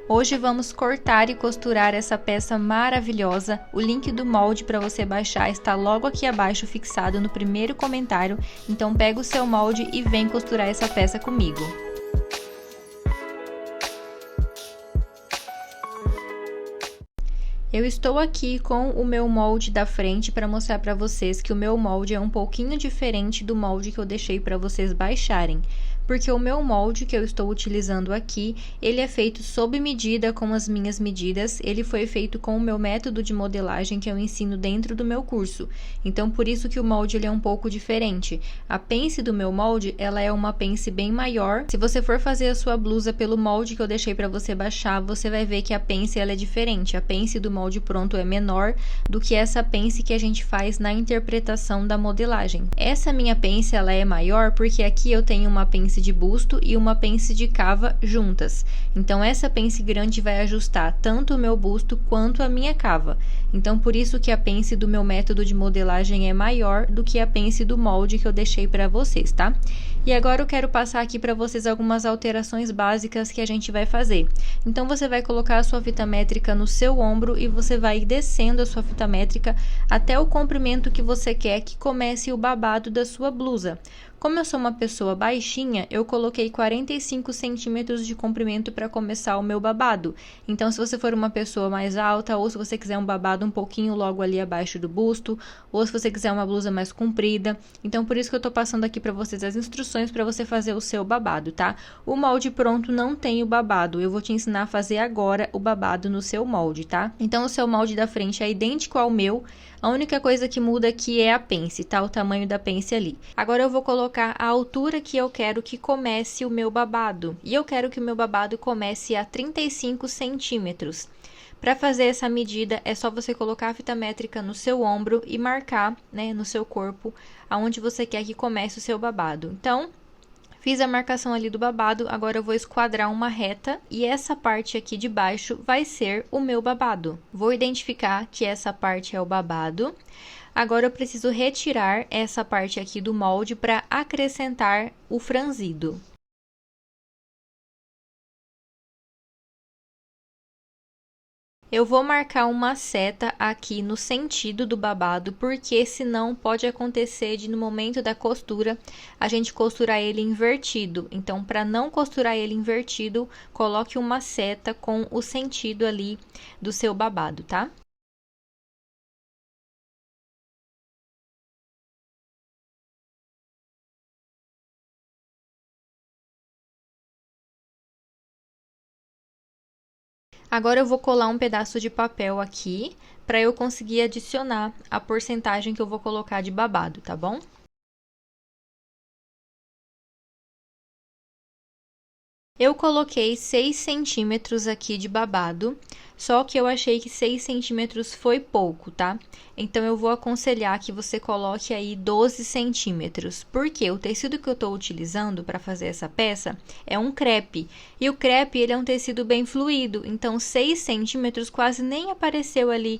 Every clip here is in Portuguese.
Hoje vamos cortar e costurar essa peça maravilhosa. O link do molde para você baixar está logo aqui abaixo fixado no primeiro comentário, então pega o seu molde e vem costurar essa peça comigo. Eu estou aqui com o meu molde da frente para mostrar para vocês que o meu molde é um pouquinho diferente do molde que eu deixei para vocês baixarem. Porque o meu molde que eu estou utilizando aqui, ele é feito sob medida, com as minhas medidas, ele foi feito com o meu método de modelagem que eu ensino dentro do meu curso. Então, por isso que o molde ele é um pouco diferente. A pence do meu molde, ela é uma pence bem maior. Se você for fazer a sua blusa pelo molde que eu deixei para você baixar, você vai ver que a pence ela é diferente. A pence do molde pronto é menor do que essa pence que a gente faz na interpretação da modelagem. Essa minha pence, ela é maior porque aqui eu tenho uma pence de busto e uma pence de cava juntas. Então, essa pence grande vai ajustar tanto o meu busto quanto a minha cava. Então, por isso que a pence do meu método de modelagem é maior do que a pence do molde que eu deixei para vocês, tá? E agora eu quero passar aqui para vocês algumas alterações básicas que a gente vai fazer. Então, você vai colocar a sua fita métrica no seu ombro e você vai descendo a sua fita métrica até o comprimento que você quer que comece o babado da sua blusa. Como eu sou uma pessoa baixinha, eu coloquei 45 centímetros de comprimento para começar o meu babado. Então, se você for uma pessoa mais alta, ou se você quiser um babado um pouquinho logo ali abaixo do busto, ou se você quiser uma blusa mais comprida. Então, por isso que eu tô passando aqui para vocês as instruções para você fazer o seu babado, tá? O molde pronto não tem o babado, eu vou te ensinar a fazer agora o babado no seu molde, tá? Então, o seu molde da frente é idêntico ao meu. A única coisa que muda aqui é a pence, tá? O tamanho da pence ali. Agora eu vou colocar a altura que eu quero que comece o meu babado. E eu quero que o meu babado comece a 35 centímetros. Para fazer essa medida, é só você colocar a fita métrica no seu ombro e marcar, né, no seu corpo, aonde você quer que comece o seu babado. Então, fiz a marcação ali do babado, agora eu vou esquadrar uma reta e essa parte aqui de baixo vai ser o meu babado. Vou identificar que essa parte é o babado. Agora eu preciso retirar essa parte aqui do molde para acrescentar o franzido. Eu vou marcar uma seta aqui no sentido do babado, porque senão pode acontecer de no momento da costura, a gente costurar ele invertido. Então, para não costurar ele invertido, coloque uma seta com o sentido ali do seu babado, tá? Agora eu vou colar um pedaço de papel aqui, para eu conseguir adicionar a porcentagem que eu vou colocar de babado, tá bom? Eu coloquei 6 centímetros aqui de babado, só que eu achei que 6 centímetros foi pouco, tá? Então, eu vou aconselhar que você coloque aí 12 centímetros, porque o tecido que eu tô utilizando para fazer essa peça é um crepe, e o crepe, ele é um tecido bem fluido, então 6 centímetros quase nem apareceu ali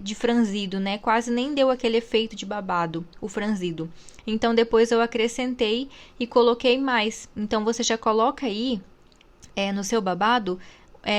de franzido, né? Quase nem deu aquele efeito de babado, o franzido. Então, depois eu acrescentei e coloquei mais. Então, você já coloca aí no seu babado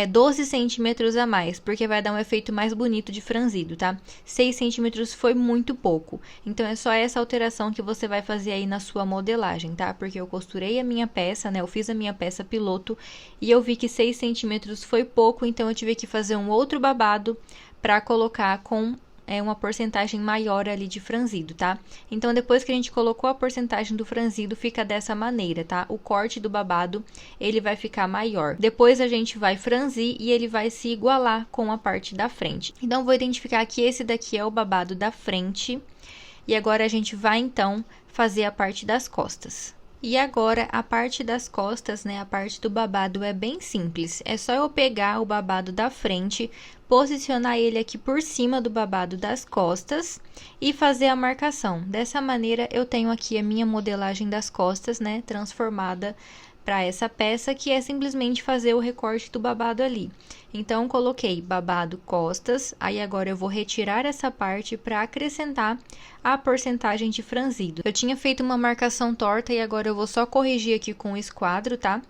12 centímetros a mais, porque vai dar um efeito mais bonito de franzido, tá? 6 centímetros foi muito pouco. Então, é só essa alteração que você vai fazer aí na sua modelagem, tá? Porque eu costurei a minha peça, né? Eu fiz a minha peça piloto e eu vi que 6 centímetros foi pouco, então eu tive que fazer um outro babado para colocar com uma porcentagem maior ali de franzido, tá? Então, depois que a gente colocou a porcentagem do franzido, fica dessa maneira, tá? O corte do babado, ele vai ficar maior. Depois, a gente vai franzir e ele vai se igualar com a parte da frente. Então, vou identificar que esse daqui é o babado da frente. E agora, a gente vai, então, fazer a parte das costas. E agora, a parte das costas, né, a parte do babado é bem simples. É só eu pegar o babado da frente, posicionar ele aqui por cima do babado das costas e fazer a marcação. Dessa maneira, eu tenho aqui a minha modelagem das costas, né, transformada para essa peça, que é simplesmente fazer o recorte do babado ali. Então, coloquei babado costas, aí agora eu vou retirar essa parte para acrescentar a porcentagem de franzido. Eu tinha feito uma marcação torta e agora eu vou só corrigir aqui com o esquadro, tá?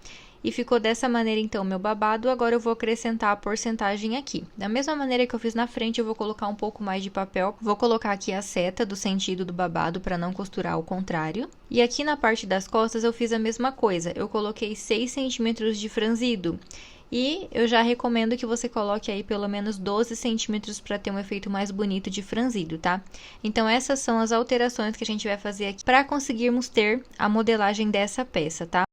E ficou dessa maneira, então, meu babado. Agora eu vou acrescentar a porcentagem aqui. Da mesma maneira que eu fiz na frente, eu vou colocar um pouco mais de papel. Vou colocar aqui a seta do sentido do babado para não costurar ao contrário. E aqui na parte das costas eu fiz a mesma coisa. Eu coloquei 6 centímetros de franzido. E eu já recomendo que você coloque aí pelo menos 12 centímetros para ter um efeito mais bonito de franzido, tá? Então, essas são as alterações que a gente vai fazer aqui para conseguirmos ter a modelagem dessa peça, tá?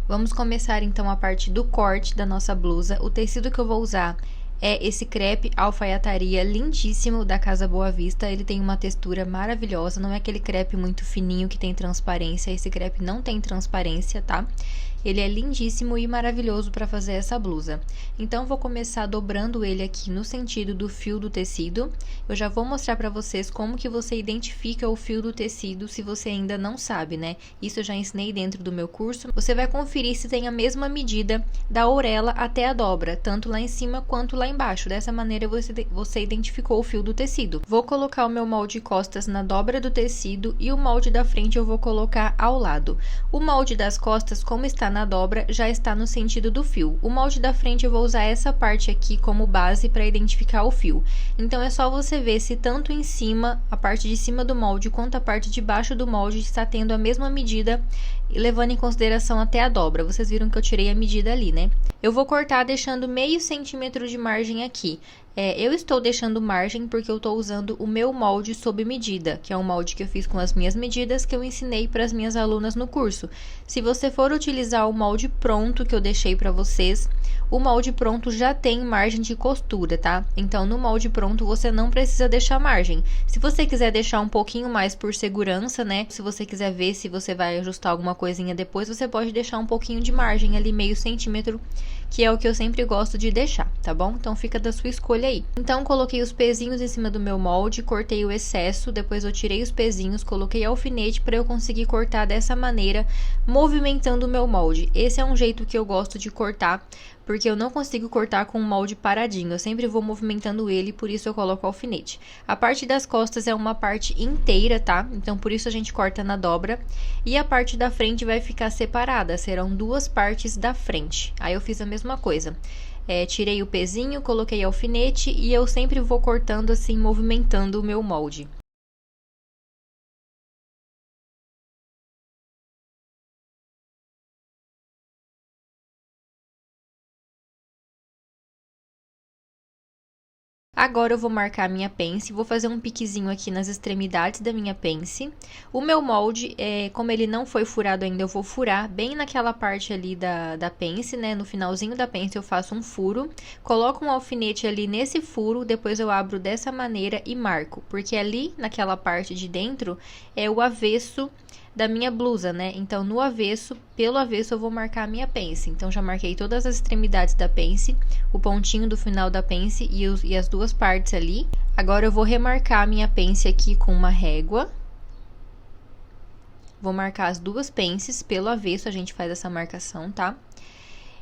Vamos começar então a parte do corte da nossa blusa. O tecido que eu vou usar é esse crepe alfaiataria lindíssimo da Casa Boa Vista. Ele tem uma textura maravilhosa, não é aquele crepe muito fininho que tem transparência. Esse crepe não tem transparência, tá? Ele é lindíssimo e maravilhoso para fazer essa blusa. Então, vou começar dobrando ele aqui no sentido do fio do tecido. Eu já vou mostrar para vocês como que você identifica o fio do tecido, se você ainda não sabe, né? Isso eu já ensinei dentro do meu curso. Você vai conferir se tem a mesma medida da orelha até a dobra, tanto lá em cima quanto lá embaixo. Dessa maneira, você identificou o fio do tecido. Vou colocar o meu molde costas na dobra do tecido e o molde da frente eu vou colocar ao lado. O molde das costas, como está na dobra, já está no sentido do fio. O molde da frente eu vou usar essa parte aqui como base para identificar o fio. Então, é só você ver se tanto em cima, a parte de cima do molde, quanto a parte de baixo do molde está tendo a mesma medida, levando em consideração até a dobra. Vocês viram que eu tirei a medida ali, né? Eu vou cortar deixando meio centímetro de margem aqui. Eu estou deixando margem porque eu estou usando o meu molde sob medida, que é um molde que eu fiz com as minhas medidas, que eu ensinei para as minhas alunas no curso. Se você for utilizar o molde pronto que eu deixei para vocês, o molde pronto já tem margem de costura, tá? Então, no molde pronto, você não precisa deixar margem. Se você quiser deixar um pouquinho mais por segurança, né? Se você quiser ver se você vai ajustar alguma coisinha depois, você pode deixar um pouquinho de margem ali, meio centímetro, que é o que eu sempre gosto de deixar, tá bom? Então, fica da sua escolha aí. Então, coloquei os pezinhos em cima do meu molde, cortei o excesso, depois eu tirei os pezinhos, coloquei alfinete para eu conseguir cortar dessa maneira, movimentando o meu molde. Esse é um jeito que eu gosto de cortar, porque eu não consigo cortar com o molde paradinho, eu sempre vou movimentando ele, por isso eu coloco alfinete. A parte das costas é uma parte inteira, tá? Então, por isso a gente corta na dobra. E a parte da frente vai ficar separada, serão duas partes da frente. Aí eu fiz a mesma coisa. Tirei o pezinho, coloquei alfinete e eu sempre vou cortando assim, movimentando o meu molde. Agora eu vou marcar a minha pence, vou fazer um piquezinho aqui nas extremidades da minha pence. O meu molde, como ele não foi furado ainda, eu vou furar bem naquela parte ali da pence, né? No finalzinho da pence eu faço um furo, coloco um alfinete ali nesse furo, depois eu abro dessa maneira e marco. Porque ali, naquela parte de dentro, é o avesso da minha blusa, né? Então, no avesso, pelo avesso, eu vou marcar a minha pence. Então, já marquei todas as extremidades da pence, o pontinho do final da pence e as duas partes ali. Agora, eu vou remarcar a minha pence aqui com uma régua. Vou marcar as duas pences, pelo avesso a gente faz essa marcação, tá?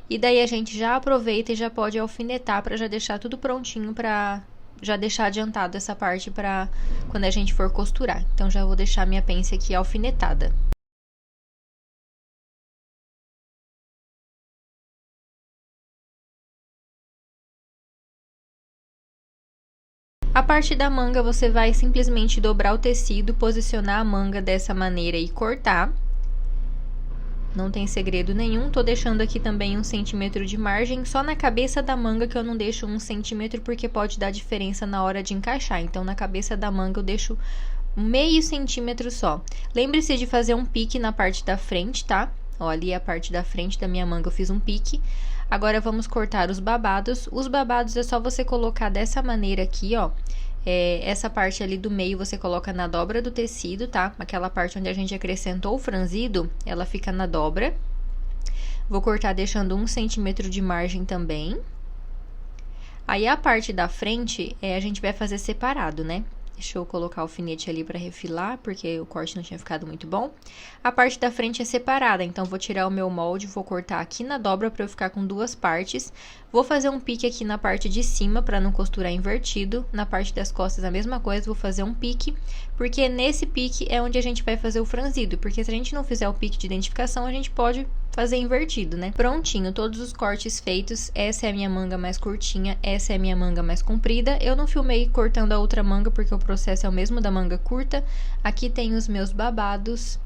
E daí, a gente já aproveita e já pode alfinetar para já deixar tudo prontinho para já deixar adiantado essa parte para quando a gente for costurar. Então, já vou deixar minha pence aqui alfinetada. A parte da manga, você vai simplesmente dobrar o tecido, posicionar a manga dessa maneira e cortar. Não tem segredo nenhum, tô deixando aqui também 1 centímetro de margem, só na cabeça da manga que eu não deixo 1 centímetro, porque pode dar diferença na hora de encaixar. Então, na cabeça da manga eu deixo meio centímetro só. Lembre-se de fazer um pique na parte da frente, tá? Ó, ali é a parte da frente da minha manga, eu fiz um pique. Agora, vamos cortar os babados. Os babados é só você colocar dessa maneira aqui, ó. Essa parte ali do meio você coloca na dobra do tecido, tá? Aquela parte onde a gente acrescentou o franzido, ela fica na dobra. Vou cortar deixando 1 centímetro de margem também. Aí, a parte da frente, a gente vai fazer separado, né? Deixa eu colocar o alfinete ali para refilar, porque o corte não tinha ficado muito bom. A parte da frente é separada, então vou tirar o meu molde, vou cortar aqui na dobra para eu ficar com duas partes. Vou fazer um pique aqui na parte de cima para não costurar invertido. Na parte das costas a mesma coisa, vou fazer um pique, porque nesse pique é onde a gente vai fazer o franzido, porque se a gente não fizer o pique de identificação, a gente pode fazer invertido, né? Prontinho, todos os cortes feitos. Essa é a minha manga mais curtinha, essa é a minha manga mais comprida. Eu não filmei cortando a outra manga, porque o processo é o mesmo da manga curta. Aqui tem os meus babados.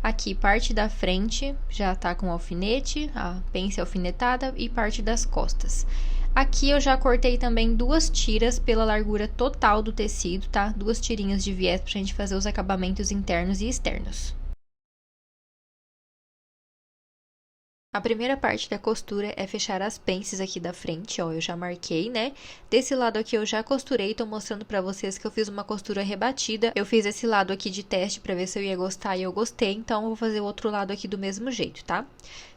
Aqui, parte da frente já tá com alfinete, a pence alfinetada, e parte das costas. Aqui eu já cortei também duas tiras pela largura total do tecido, tá? Duas tirinhas de viés pra gente fazer os acabamentos internos e externos. A primeira parte da costura é fechar as pences aqui da frente, ó, eu já marquei, né? Desse lado aqui eu já costurei, tô mostrando pra vocês que eu fiz uma costura rebatida. Eu fiz esse lado aqui de teste pra ver se eu ia gostar e eu gostei, então eu vou fazer o outro lado aqui do mesmo jeito, tá?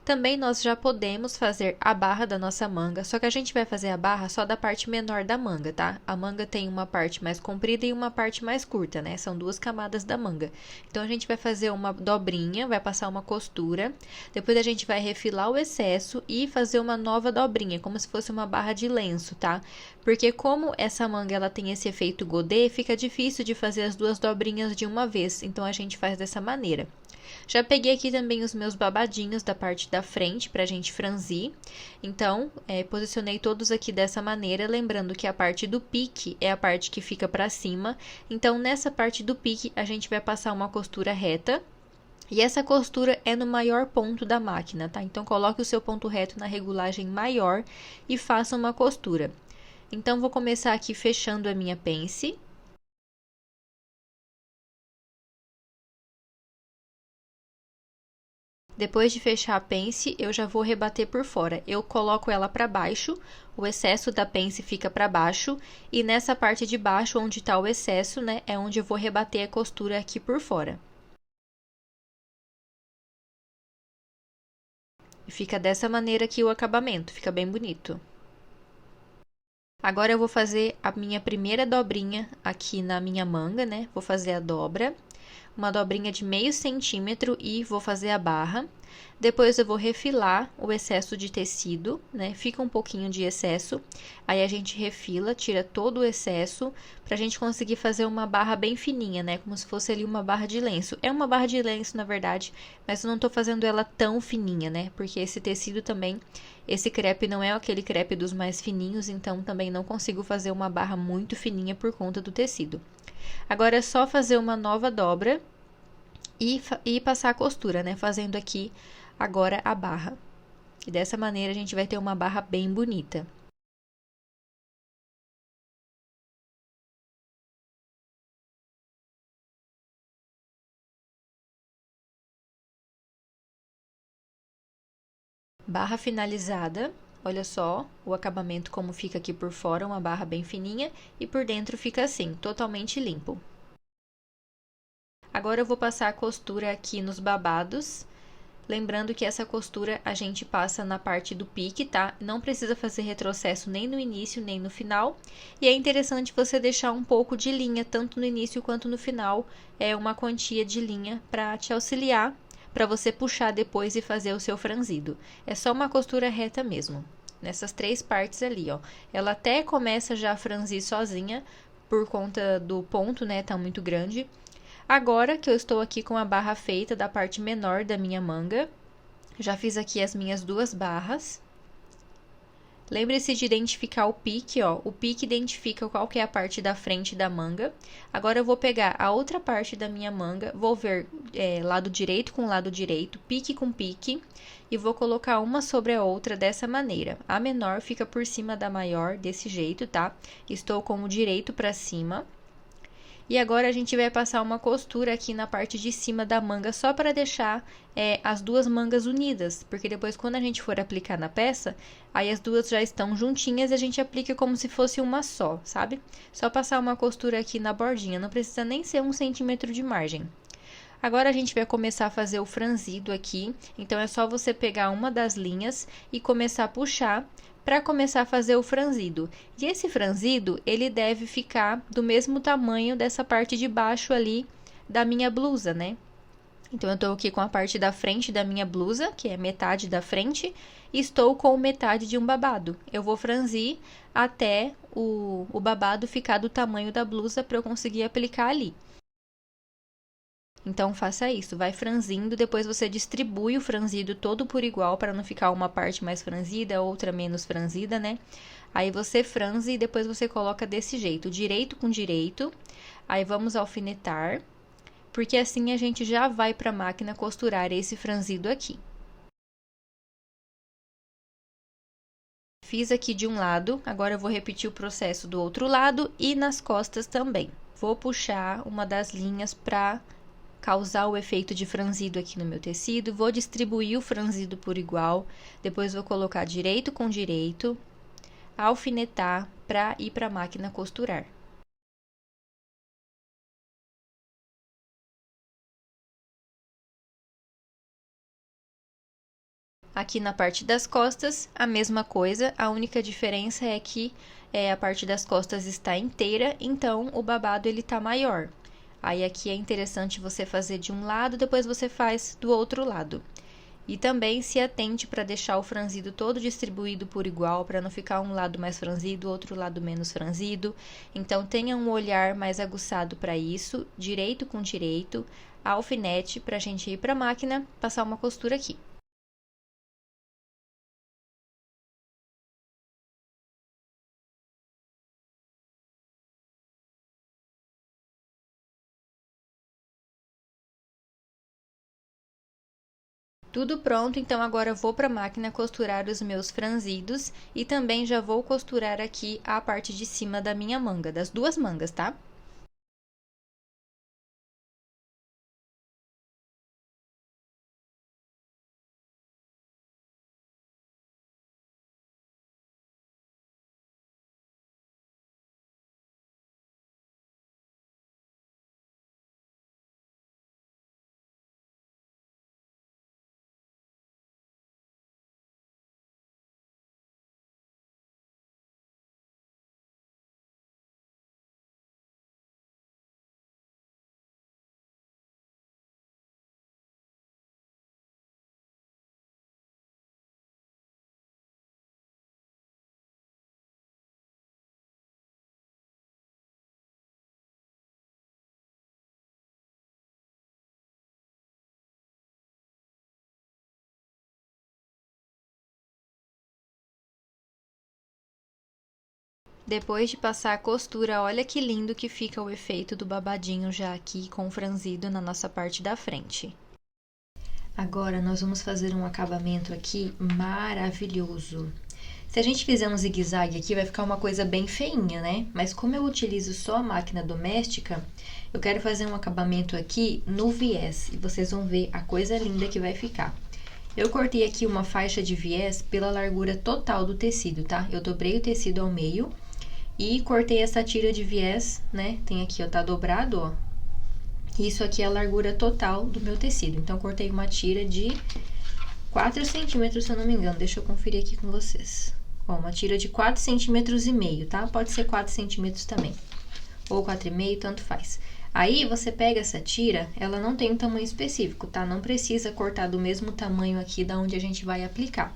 Também nós já podemos fazer a barra da nossa manga, só que a gente vai fazer a barra só da parte menor da manga, tá? A manga tem uma parte mais comprida e uma parte mais curta, né? São duas camadas da manga. Então, a gente vai fazer uma dobrinha, vai passar uma costura, depois a gente vai refilar o excesso e fazer uma nova dobrinha, como se fosse uma barra de lenço, tá? Porque como essa manga, ela tem esse efeito godê, fica difícil de fazer as duas dobrinhas de uma vez, então a gente faz dessa maneira. Já peguei aqui também os meus babadinhos da parte da frente pra gente franzir. Então, posicionei todos aqui dessa maneira, lembrando que a parte do pique é a parte que fica pra cima. Então, nessa parte do pique, a gente vai passar uma costura reta. E essa costura é no maior ponto da máquina, tá? Então, coloque o seu ponto reto na regulagem maior e faça uma costura. Então, vou começar aqui fechando a minha pence. Depois de fechar a pence, eu já vou rebater por fora. Eu coloco ela para baixo, o excesso da pence fica para baixo, e nessa parte de baixo, onde tá o excesso, né, é onde eu vou rebater a costura aqui por fora. E fica dessa maneira aqui o acabamento, fica bem bonito. Agora eu vou fazer a minha primeira dobrinha aqui na minha manga, né? Vou fazer a dobra, uma dobrinha de meio centímetro e vou fazer a barra. Depois eu vou refilar o excesso de tecido, né? Fica um pouquinho de excesso, aí a gente refila, tira todo o excesso, pra gente conseguir fazer uma barra bem fininha, né? Como se fosse ali uma barra de lenço. É uma barra de lenço, na verdade, mas eu não tô fazendo ela tão fininha, né? Porque esse tecido também, esse crepe não é aquele crepe dos mais fininhos, então também não consigo fazer uma barra muito fininha por conta do tecido. Agora é só fazer uma nova dobra e passar a costura, né? Fazendo aqui agora a barra. E dessa maneira a gente vai ter uma barra bem bonita. Barra finalizada. Olha só o acabamento como fica aqui por fora, uma barra bem fininha, e por dentro fica assim, totalmente limpo. Agora eu vou passar a costura aqui nos babados, lembrando que essa costura a gente passa na parte do pique, tá? Não precisa fazer retrocesso nem no início, nem no final. E é interessante você deixar um pouco de linha, tanto no início quanto no final, uma quantia de linha para te auxiliar, para você puxar depois e fazer o seu franzido. É só uma costura reta mesmo, nessas três partes ali, ó. Ela até começa já a franzir sozinha, por conta do ponto, né, tá muito grande. Agora que eu estou aqui com a barra feita da parte menor da minha manga, já fiz aqui as minhas duas barras. Lembre-se de identificar o pique, ó. O pique identifica qual que é a parte da frente da manga. Agora, eu vou pegar a outra parte da minha manga, vou ver lado direito com lado direito, pique com pique, e vou colocar uma sobre a outra dessa maneira. A menor fica por cima da maior, desse jeito, tá? Estou com o direito pra cima. E agora, a gente vai passar uma costura aqui na parte de cima da manga, só para deixar as duas mangas unidas. Porque depois, quando a gente for aplicar na peça, aí as duas já estão juntinhas e a gente aplica como se fosse uma só, sabe? Só passar uma costura aqui na bordinha, não precisa nem ser 1 centímetro de margem. Agora, a gente vai começar a fazer o franzido aqui. Então, é só você pegar uma das linhas e começar a puxar para começar a fazer o franzido. E esse franzido, ele deve ficar do mesmo tamanho dessa parte de baixo ali da minha blusa, né? Então, eu tô aqui com a parte da frente da minha blusa, que é metade da frente, e estou com metade de um babado. Eu vou franzir até o babado ficar do tamanho da blusa para eu conseguir aplicar ali. Então, faça isso, vai franzindo, depois você distribui o franzido todo por igual, para não ficar uma parte mais franzida, outra menos franzida, né? Aí, você franze e depois você coloca desse jeito, direito com direito. Aí, vamos alfinetar, porque assim a gente já vai para a máquina costurar esse franzido aqui. Fiz aqui de um lado, agora eu vou repetir o processo do outro lado e nas costas também. Vou puxar uma das linhas para causar o efeito de franzido aqui no meu tecido, vou distribuir o franzido por igual, depois vou colocar direito com direito, alfinetar para ir para a máquina costurar. Aqui na parte das costas, a mesma coisa, a única diferença é que a parte das costas está inteira, então o babado ele tá maior. Aí, aqui é interessante você fazer de um lado, depois você faz do outro lado. E também se atente para deixar o franzido todo distribuído por igual, para não ficar um lado mais franzido, outro lado menos franzido. Então, tenha um olhar mais aguçado para isso, direito com direito, alfinete, para a gente ir para a máquina, passar uma costura aqui. Tudo pronto, então agora eu vou para a máquina costurar os meus franzidos e também já vou costurar aqui a parte de cima da minha manga, das duas mangas, tá? Depois de passar a costura, olha que lindo que fica o efeito do babadinho já aqui com o franzido na nossa parte da frente. Agora, nós vamos fazer um acabamento aqui maravilhoso. Se a gente fizer um zigue-zague aqui, vai ficar uma coisa bem feinha, né? Mas como eu utilizo só a máquina doméstica, eu quero fazer um acabamento aqui no viés. E vocês vão ver a coisa linda que vai ficar. Eu cortei aqui uma faixa de viés pela largura total do tecido, tá? Eu dobrei o tecido ao meio e cortei essa tira de viés, né? Tem aqui, ó, tá dobrado, ó. Isso aqui é a largura total do meu tecido. Então, cortei uma tira de 4 centímetros, se eu não me engano. Deixa eu conferir aqui com vocês. Ó, uma tira de 4,5 centímetros, tá? Pode ser 4 centímetros também. Ou 4,5, tanto faz. Aí, você pega essa tira, ela não tem um tamanho específico, tá? Não precisa cortar do mesmo tamanho aqui da onde a gente vai aplicar.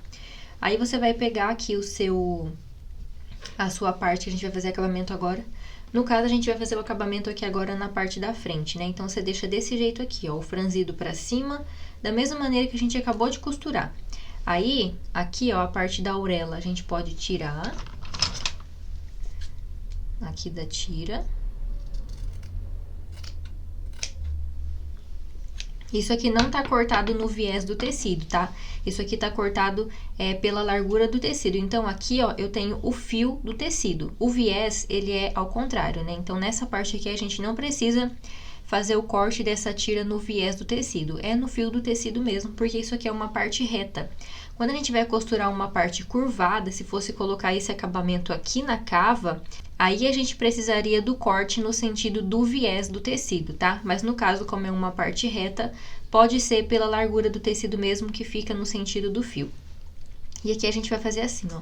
Aí, você vai pegar aqui a sua parte, que a gente vai fazer acabamento agora. No caso, a gente vai fazer o acabamento aqui agora na parte da frente, né? Então, você deixa desse jeito aqui, ó, o franzido pra cima, da mesma maneira que a gente acabou de costurar. Aí, aqui, ó, a parte da orelha, a gente pode tirar. Aqui da tira. Isso aqui não tá cortado no viés do tecido, tá? Isso aqui tá cortado pela largura do tecido. Então, aqui, ó, eu tenho o fio do tecido. O viés, ele é ao contrário, né? Então, nessa parte aqui, a gente não precisa fazer o corte dessa tira no viés do tecido. É no fio do tecido mesmo, porque isso aqui é uma parte reta. Quando a gente vai costurar uma parte curvada, se fosse colocar esse acabamento aqui na cava, aí a gente precisaria do corte no sentido do viés do tecido, tá? Mas no caso, como é uma parte reta, pode ser pela largura do tecido mesmo que fica no sentido do fio. E aqui a gente vai fazer assim, ó.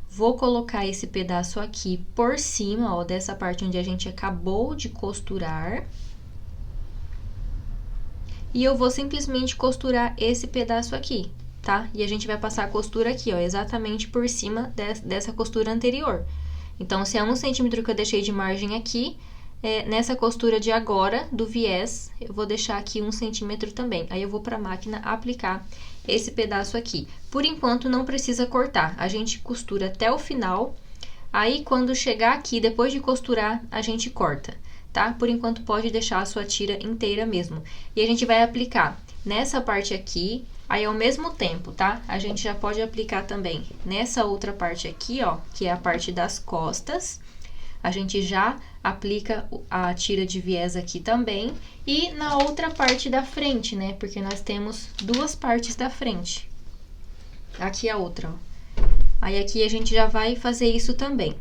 Vou colocar esse pedaço aqui por cima, ó, dessa parte onde a gente acabou de costurar. E eu vou simplesmente costurar esse pedaço aqui, tá? E a gente vai passar a costura aqui, ó, exatamente por cima dessa costura anterior. Então, se é 1 centímetro que eu deixei de margem aqui, nessa costura de agora, do viés, eu vou deixar aqui 1 centímetro também. Aí, eu vou pra máquina aplicar esse pedaço aqui. Por enquanto, não precisa cortar. A gente costura até o final. Aí, quando chegar aqui, depois de costurar, a gente corta, tá? Por enquanto, pode deixar a sua tira inteira mesmo. E a gente vai aplicar nessa parte aqui, aí ao mesmo tempo, tá? A gente já pode aplicar também nessa outra parte aqui, ó, que é a parte das costas. A gente já aplica a tira de viés aqui também. E na outra parte da frente, né? Porque nós temos duas partes da frente. Aqui a outra, ó. Aí, aqui a gente já vai fazer isso também.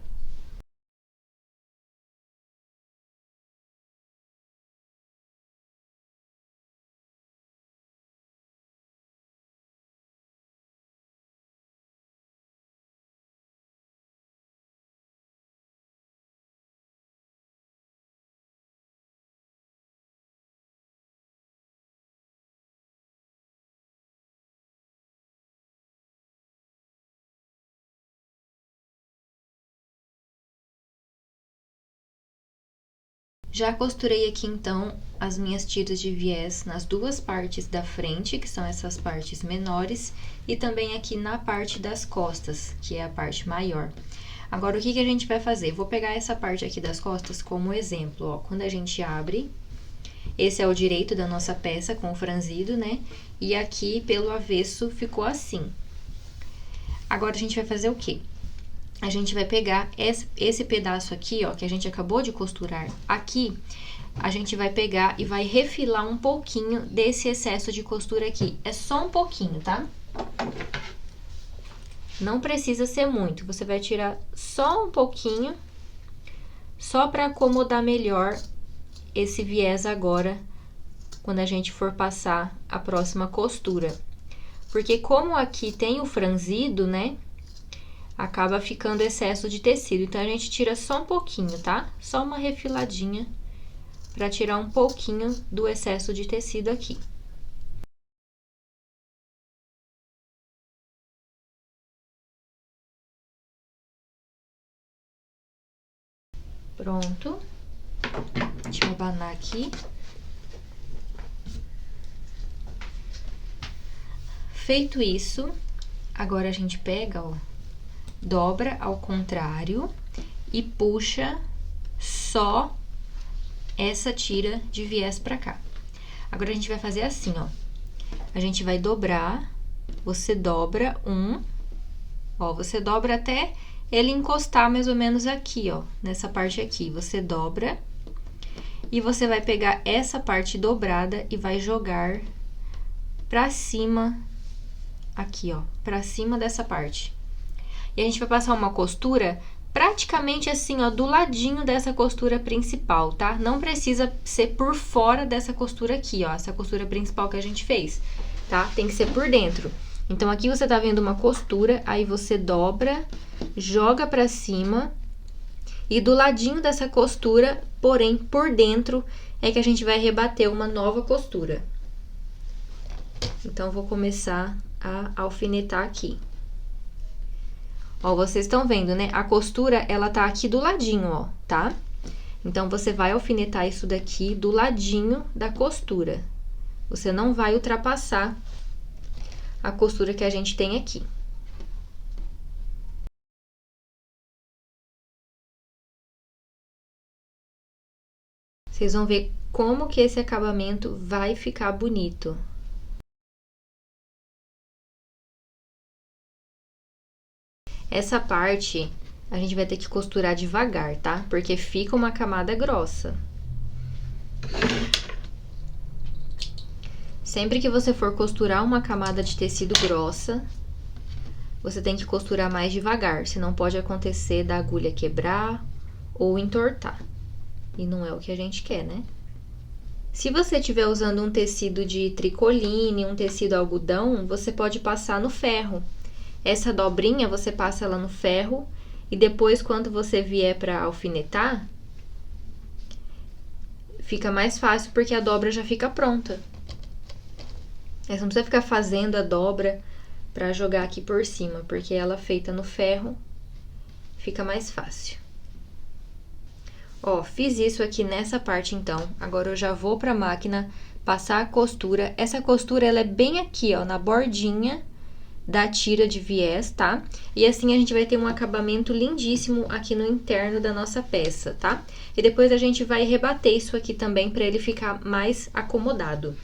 Já costurei aqui, então, as minhas tiras de viés nas duas partes da frente, que são essas partes menores, e também aqui na parte das costas, que é a parte maior. Agora, o que que a gente vai fazer? Vou pegar essa parte aqui das costas como exemplo, ó. Quando a gente abre, esse é o direito da nossa peça com o franzido, né? E aqui, pelo avesso, ficou assim. Agora, a gente vai fazer o quê? A gente vai pegar esse pedaço aqui, ó, que a gente acabou de costurar aqui, a gente vai pegar e vai refilar um pouquinho desse excesso de costura aqui. É só um pouquinho, tá? Não precisa ser muito, você vai tirar só um pouquinho, só para acomodar melhor esse viés agora, quando a gente for passar a próxima costura. Porque como aqui tem o franzido, né? Acaba ficando excesso de tecido. Então, a gente tira só um pouquinho, tá? Só uma refiladinha pra tirar um pouquinho do excesso de tecido aqui. Pronto. Deixa eu abanar aqui. Feito isso, agora a gente pega, ó, dobra ao contrário e puxa só essa tira de viés pra cá. Agora, a gente vai fazer assim, ó. A gente vai dobrar, você dobra ó, você dobra até ele encostar mais ou menos aqui, ó, nessa parte aqui. Você dobra e você vai pegar essa parte dobrada e vai jogar pra cima, aqui, ó, pra cima dessa parte. E a gente vai passar uma costura praticamente assim, ó, do ladinho dessa costura principal, tá? Não precisa ser por fora dessa costura aqui, ó, essa costura principal que a gente fez, tá? Tem que ser por dentro. Então, aqui você tá vendo uma costura, aí você dobra, joga pra cima, e do ladinho dessa costura, porém, por dentro, é que a gente vai rebater uma nova costura. Então, vou começar a alfinetar aqui. Ó, vocês estão vendo, né? A costura, ela tá aqui do ladinho, ó, tá? Então, você vai alfinetar isso daqui do ladinho da costura. Você não vai ultrapassar a costura que a gente tem aqui. Vocês vão ver como que esse acabamento vai ficar bonito. Essa parte, a gente vai ter que costurar devagar, tá? Porque fica uma camada grossa. Sempre que você for costurar uma camada de tecido grossa, você tem que costurar mais devagar, senão pode acontecer da agulha quebrar ou entortar. E não é o que a gente quer, né? Se você estiver usando um tecido de tricoline, um tecido algodão, você pode passar no ferro. essa dobrinha você passa ela no ferro e depois quando você vier para alfinetar, fica mais fácil porque a dobra já fica pronta. Você não precisa ficar fazendo a dobra para jogar aqui por cima, porque ela feita no ferro fica mais fácil. Ó, fiz isso aqui nessa parte então. Agora eu já vou para a máquina passar a costura. Essa costura ela é bem aqui, ó, na bordinha da tira de viés, tá? E assim a gente vai ter um acabamento lindíssimo aqui no interno da nossa peça, tá? E depois a gente vai rebater isso aqui também para ele ficar mais acomodado.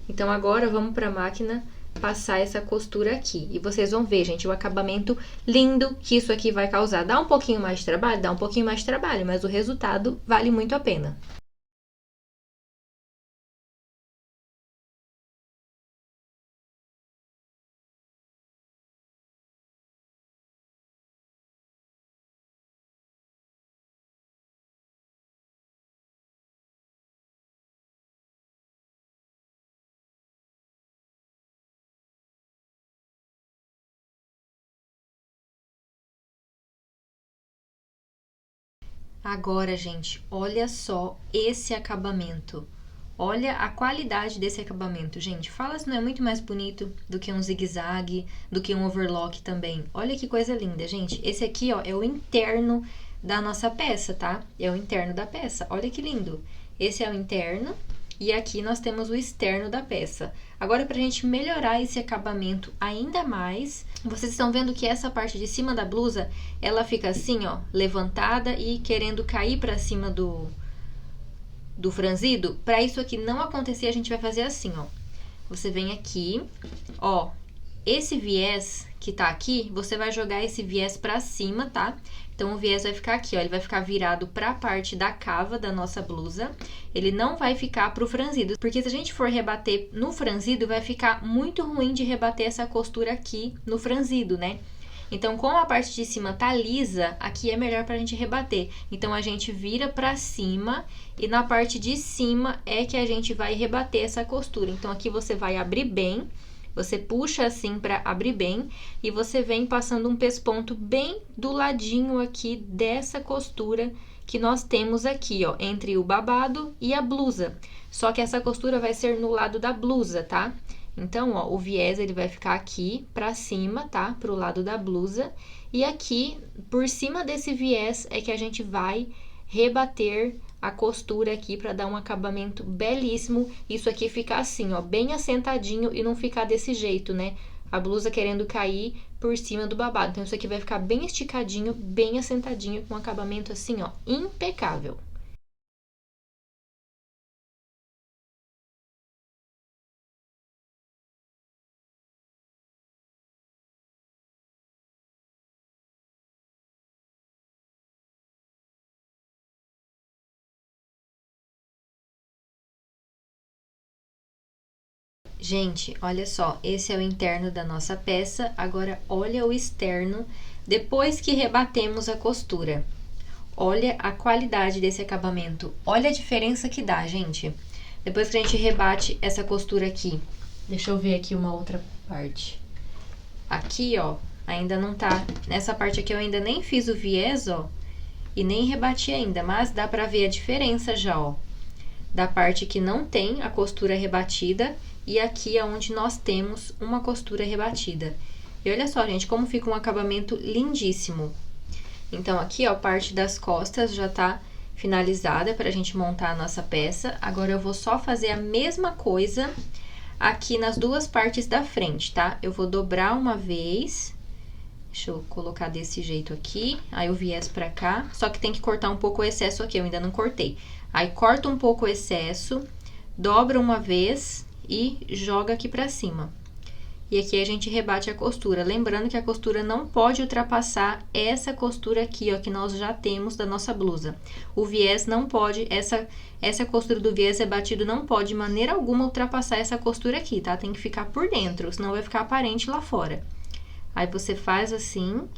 Então, agora vamos para a máquina passar essa costura aqui. E vocês vão ver, gente, o acabamento lindo que isso aqui vai causar. Dá um pouquinho mais de trabalho? Dá um pouquinho mais de trabalho, mas o resultado vale muito a pena. Agora, gente, olha só esse acabamento. Olha a qualidade desse acabamento, gente. Fala se não é muito mais bonito do que um zigue-zague, do que um overlock também. Olha que coisa linda, gente. Esse aqui, ó, é o interno da nossa peça, tá? É o interno da peça. Olha que lindo. Esse é o interno e aqui nós temos o externo da peça. Agora, pra gente melhorar esse acabamento ainda mais, vocês estão vendo que essa parte de cima da blusa, ela fica assim, ó, levantada e querendo cair pra cima do franzido. Pra isso aqui não acontecer, a gente vai fazer assim, ó. Você vem aqui, ó, esse viés que tá aqui, você vai jogar esse viés pra cima, tá? Então, o viés vai ficar aqui, ó, ele vai ficar virado pra parte da cava da nossa blusa. Ele não vai ficar pro franzido, porque se a gente for rebater no franzido, vai ficar muito ruim de rebater essa costura aqui no franzido, né? Então, como a parte de cima tá lisa, aqui é melhor pra gente rebater. Então, a gente vira pra cima e na parte de cima é que a gente vai rebater essa costura. Então, aqui você vai abrir bem. Você puxa assim pra abrir bem e você vem passando um pesponto bem do ladinho aqui dessa costura que nós temos aqui, ó, entre o babado e a blusa. Só que essa costura vai ser no lado da blusa, tá? Então, ó, o viés ele vai ficar aqui pra cima, tá? Pro lado da blusa. E aqui, por cima desse viés, é que a gente vai rebater a costura aqui para dar um acabamento belíssimo. Isso aqui fica assim, ó, bem assentadinho e não ficar desse jeito, né? A blusa querendo cair por cima do babado. Então, isso aqui vai ficar bem esticadinho, bem assentadinho, com um acabamento assim, ó, impecável. Gente, olha só, esse é o interno da nossa peça. Agora, olha o externo, depois que rebatemos a costura. Olha a qualidade desse acabamento. Olha a diferença que dá, gente. Depois que a gente rebate essa costura aqui. Deixa eu ver aqui uma outra parte. Aqui, ó, ainda não tá... Nessa parte aqui eu ainda nem fiz o viés, ó. E nem rebati ainda, mas dá pra ver a diferença já, ó. Da parte que não tem a costura rebatida e aqui é onde nós temos uma costura rebatida. E olha só, gente, como fica um acabamento lindíssimo. Então, aqui, ó, parte das costas já tá finalizada pra gente montar a nossa peça. Agora, eu vou só fazer a mesma coisa aqui nas duas partes da frente, tá? Eu vou dobrar uma vez. Deixa eu colocar desse jeito aqui. Aí, o viés pra cá. Só que tem que cortar um pouco o excesso aqui, eu ainda não cortei. Aí, corta um pouco o excesso, dobra uma vez e joga aqui pra cima. E aqui a gente rebate a costura. Lembrando que a costura não pode ultrapassar essa costura aqui, ó, que nós já temos da nossa blusa. O viés não pode, essa costura do viés rebatido não pode de maneira alguma ultrapassar essa costura aqui, tá? Tem que ficar por dentro, senão vai ficar aparente lá fora. Aí, você faz assim,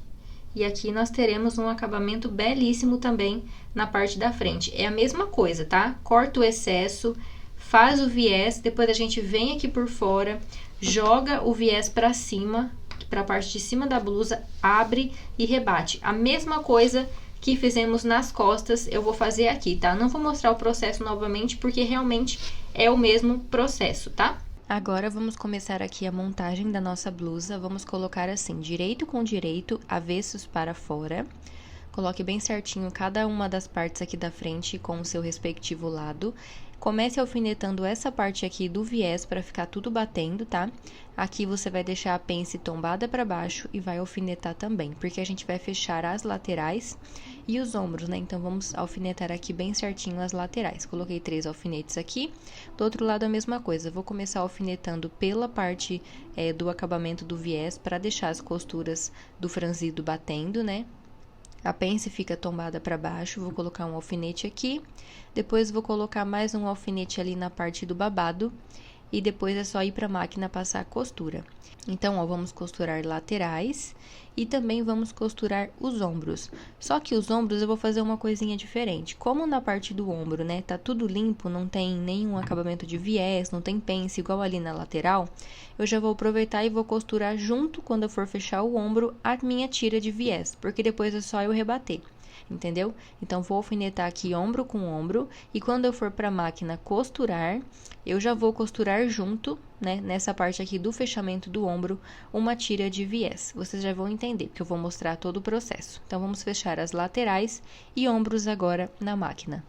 e aqui nós teremos um acabamento belíssimo também na parte da frente. É a mesma coisa, tá? Corta o excesso, faz o viés, depois a gente vem aqui por fora, joga o viés pra cima, para a parte de cima da blusa, abre e rebate. A mesma coisa que fizemos nas costas, eu vou fazer aqui, tá? Não vou mostrar o processo novamente, porque realmente é o mesmo processo, tá? Agora, vamos começar aqui a montagem da nossa blusa. Vamos colocar assim, direito com direito, avessos para fora. Coloque bem certinho cada uma das partes aqui da frente com o seu respectivo lado. Comece alfinetando essa parte aqui do viés para ficar tudo batendo, tá? Aqui você vai deixar a pence tombada para baixo e vai alfinetar também, porque a gente vai fechar as laterais e os ombros, né? Então, vamos alfinetar aqui bem certinho as laterais. Coloquei 3 alfinetes aqui. Do outro lado, a mesma coisa. Vou começar alfinetando pela parte do acabamento do viés para deixar as costuras do franzido batendo, né? A pence fica tombada para baixo, vou colocar um alfinete aqui, depois vou colocar mais um alfinete ali na parte do babado, e depois é só ir para a máquina passar a costura. Então, ó, vamos costurar laterais e também vamos costurar os ombros. Só que os ombros eu vou fazer uma coisinha diferente. Como na parte do ombro, né, tá tudo limpo, não tem nenhum acabamento de viés, não tem pence igual ali na lateral, eu já vou aproveitar e vou costurar junto, quando eu for fechar o ombro, a minha tira de viés, porque depois é só eu rebater. Entendeu? Então, vou alfinetar aqui ombro com ombro, e quando eu for para a máquina costurar, eu já vou costurar junto, né, nessa parte aqui do fechamento do ombro, uma tira de viés. Vocês já vão entender, porque eu vou mostrar todo o processo. Então, vamos fechar as laterais e ombros agora na máquina.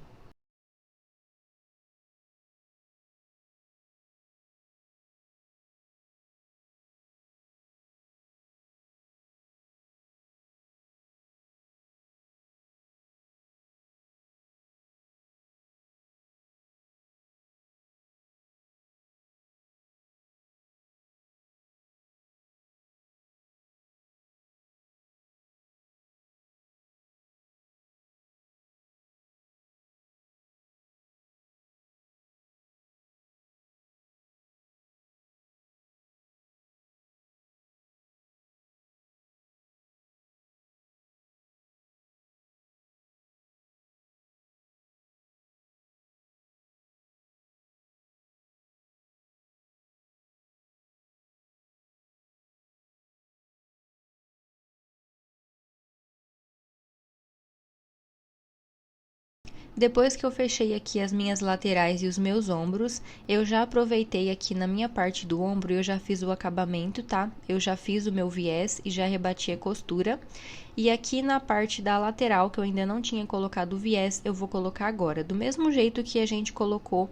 Depois que eu fechei aqui as minhas laterais e os meus ombros, eu já aproveitei aqui na minha parte do ombro, eu já fiz o acabamento, tá? Eu já fiz o meu viés e já rebati a costura. E aqui na parte da lateral, que eu ainda não tinha colocado o viés, eu vou colocar agora, do mesmo jeito que a gente colocou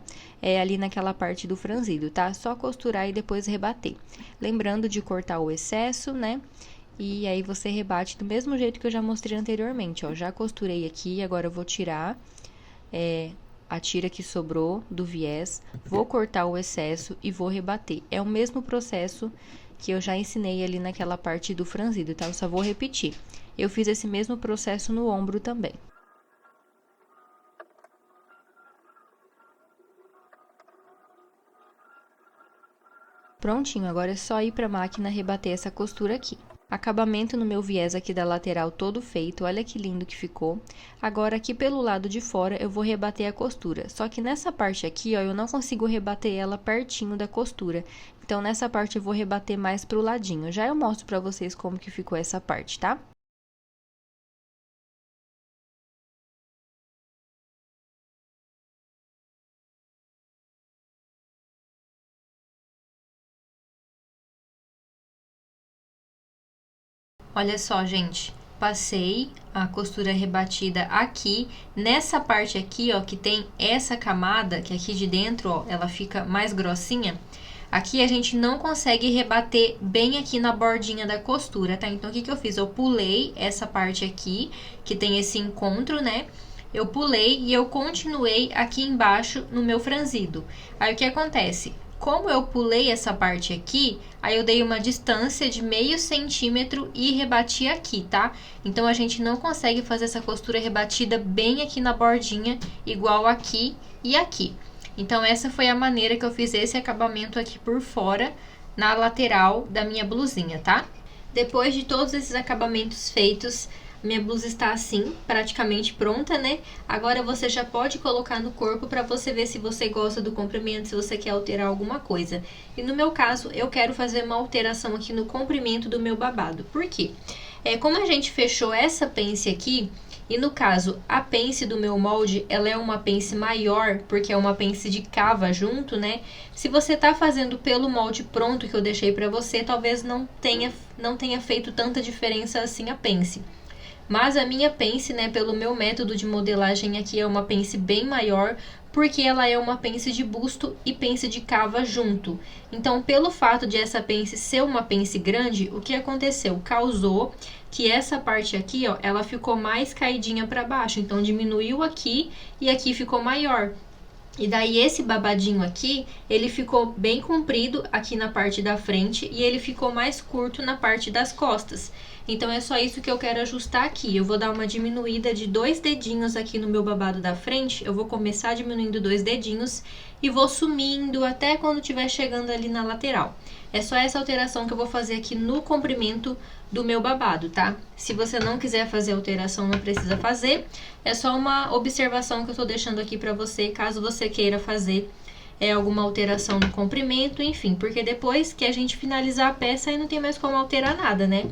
ali naquela parte do franzido, tá? Só costurar e depois rebater. Lembrando de cortar o excesso, né? E aí, você rebate do mesmo jeito que eu já mostrei anteriormente, ó. Já costurei aqui, agora eu vou tirar a tira que sobrou do viés, vou cortar o excesso e vou rebater. É o mesmo processo que eu já ensinei ali naquela parte do franzido, tá? Eu só vou repetir. Eu fiz esse mesmo processo no ombro também. Prontinho, agora é só ir para a máquina rebater essa costura aqui. Acabamento no meu viés aqui da lateral todo feito, olha que lindo que ficou. Agora, aqui pelo lado de fora, eu vou rebater a costura. Só que nessa parte aqui, ó, eu não consigo rebater ela pertinho da costura. Então, nessa parte eu vou rebater mais pro ladinho. Já eu mostro pra vocês como que ficou essa parte, tá? Olha só, gente, passei a costura rebatida aqui, nessa parte aqui, ó, que tem essa camada, que aqui de dentro, ó, ela fica mais grossinha. Aqui a gente não consegue rebater bem aqui na bordinha da costura, tá? Então, o que que eu fiz? Eu pulei essa parte aqui, que tem esse encontro, né? Eu pulei e eu continuei aqui embaixo no meu franzido. Aí, o que acontece? Como eu pulei essa parte aqui, aí eu dei uma distância de meio centímetro e rebati aqui, tá? Então, a gente não consegue fazer essa costura rebatida bem aqui na bordinha, igual aqui e aqui. Então, essa foi a maneira que eu fiz esse acabamento aqui por fora, na lateral da minha blusinha, tá? Depois de todos esses acabamentos feitos, Minha blusa está assim, praticamente pronta, né? Agora você já pode colocar no corpo para você ver se você gosta do comprimento, se você quer alterar alguma coisa. E no meu caso, eu quero fazer uma alteração aqui no comprimento do meu babado. Por quê? Como a gente fechou essa pence aqui, e no caso, a pence do meu molde, ela é uma pence maior, porque é uma pence de cava junto, né? Se você tá fazendo pelo molde pronto que eu deixei pra você, talvez não tenha feito tanta diferença assim a pence. Mas a minha pence, né, pelo meu método de modelagem aqui, é uma pence bem maior, porque ela é uma pence de busto e pence de cava junto. Então, pelo fato de essa pence ser uma pence grande, o que aconteceu? Causou que essa parte aqui, ó, ela ficou mais caidinha para baixo. Então, diminuiu aqui e aqui ficou maior. E daí, esse babadinho aqui, ele ficou bem comprido aqui na parte da frente e ele ficou mais curto na parte das costas. Então, é só isso que eu quero ajustar aqui. Eu vou dar uma diminuída de 2 dedinhos aqui no meu babado da frente. Eu vou começar diminuindo 2 dedinhos e vou sumindo até quando estiver chegando ali na lateral. É só essa alteração que eu vou fazer aqui no comprimento do meu babado, tá? Se você não quiser fazer alteração, não precisa fazer. É só uma observação que eu tô deixando aqui pra você, caso você queira fazer alguma alteração no comprimento, enfim. Porque depois que a gente finalizar a peça, aí não tem mais como alterar nada, né?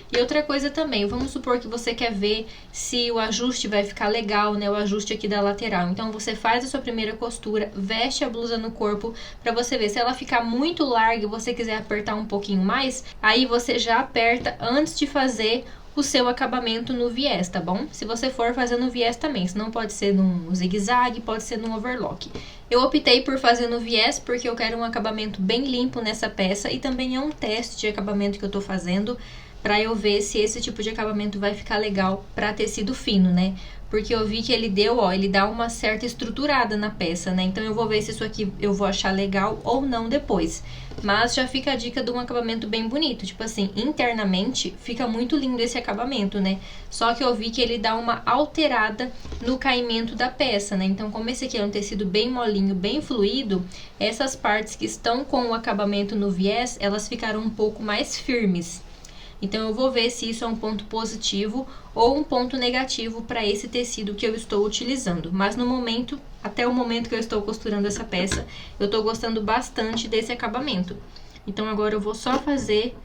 E outra coisa também, vamos supor que você quer ver se o ajuste vai ficar legal, né? O ajuste aqui da lateral. Então, você faz a sua primeira costura, veste a blusa no corpo pra você ver. Se ela ficar muito larga e você quiser apertar um pouquinho mais, aí você já aperta antes de fazer o seu acabamento no viés, tá bom? Se você for fazer no viés também, senão pode ser num zigue-zague, pode ser num overlock. Eu optei por fazer no viés porque eu quero um acabamento bem limpo nessa peça e também é um teste de acabamento que eu tô fazendo pra eu ver se esse tipo de acabamento vai ficar legal pra tecido fino, né? Porque eu vi que ele deu, ó, ele dá uma certa estruturada na peça, né? Então eu vou ver se isso aqui eu vou achar legal ou não depois. Mas já fica a dica de um acabamento bem bonito. Tipo assim, internamente fica muito lindo esse acabamento, né? Só que eu vi que ele dá uma alterada no caimento da peça, né? Então, como esse aqui é um tecido bem molinho, bem fluido, essas partes que estão com o acabamento no viés, elas ficaram um pouco mais firmes. Então, eu vou ver se isso é um ponto positivo ou um ponto negativo para esse tecido que eu estou utilizando. Mas no momento, até o momento que eu estou costurando essa peça, eu estou gostando bastante desse acabamento. Então, agora eu vou só fazer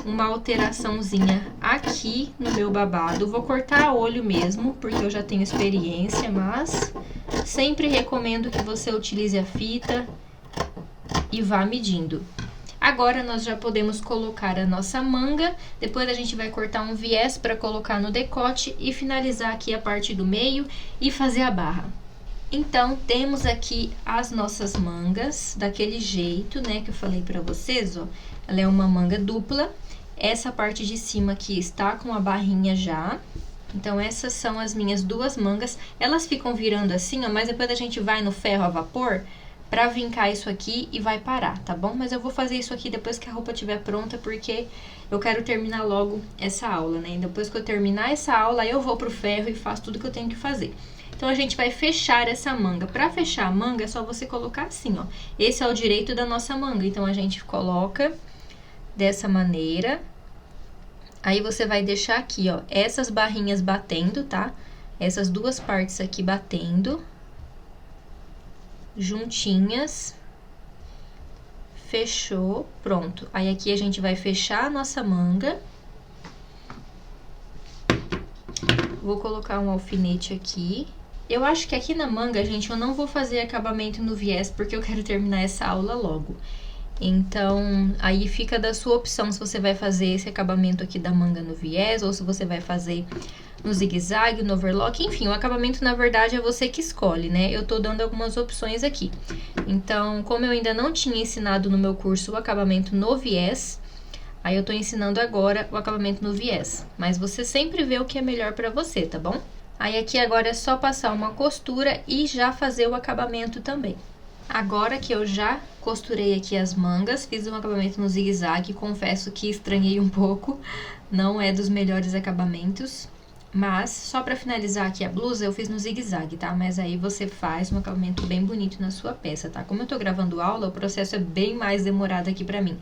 uma alteraçãozinha aqui no meu babado. Vou cortar a olho mesmo, porque eu já tenho experiência, mas sempre recomendo que você utilize a fita e vá medindo. Agora, nós já podemos colocar a nossa manga, depois a gente vai cortar um viés para colocar no decote e finalizar aqui a parte do meio e fazer a barra. Então, temos aqui as nossas mangas, daquele jeito, né, que eu falei pra vocês, ó. Ela é uma manga dupla, essa parte de cima aqui está com a barrinha já. Então, essas são as minhas duas mangas, elas ficam virando assim, ó, mas depois a gente vai no ferro a vapor pra vincar isso aqui e vai parar, tá bom? Mas eu vou fazer isso aqui depois que a roupa estiver pronta, porque eu quero terminar logo essa aula, né? E depois que eu terminar essa aula, eu vou pro ferro e faço tudo que eu tenho que fazer. Então, a gente vai fechar essa manga. Pra fechar a manga, é só você colocar assim, ó. Esse é o direito da nossa manga. Então, a gente coloca dessa maneira. Aí, você vai deixar aqui, ó, essas barrinhas batendo, tá? Essas duas partes aqui batendo. Juntinhas. Fechou, pronto. Aí, aqui a gente vai fechar a nossa manga. Vou colocar um alfinete aqui. Eu acho que aqui na manga, gente, eu não vou fazer acabamento no viés, porque eu quero terminar essa aula logo. Então, aí fica da sua opção se você vai fazer esse acabamento aqui da manga no viés, ou se você vai fazer no zigue-zague, no overlock, enfim, o acabamento, na verdade, é você que escolhe, né? Eu tô dando algumas opções aqui. Então, como eu ainda não tinha ensinado no meu curso o acabamento no viés, aí eu tô ensinando agora o acabamento no viés. Mas você sempre vê o que é melhor pra você, tá bom? Aí, aqui agora é só passar uma costura e já fazer o acabamento também. Agora que eu já costurei aqui as mangas, fiz um acabamento no zigue-zague, confesso que estranhei um pouco, não é dos melhores acabamentos, mas só pra finalizar aqui a blusa eu fiz no zigue-zague, tá? Mas aí você faz um acabamento bem bonito na sua peça, tá? Como eu tô gravando aula, o processo é bem mais demorado aqui pra mim.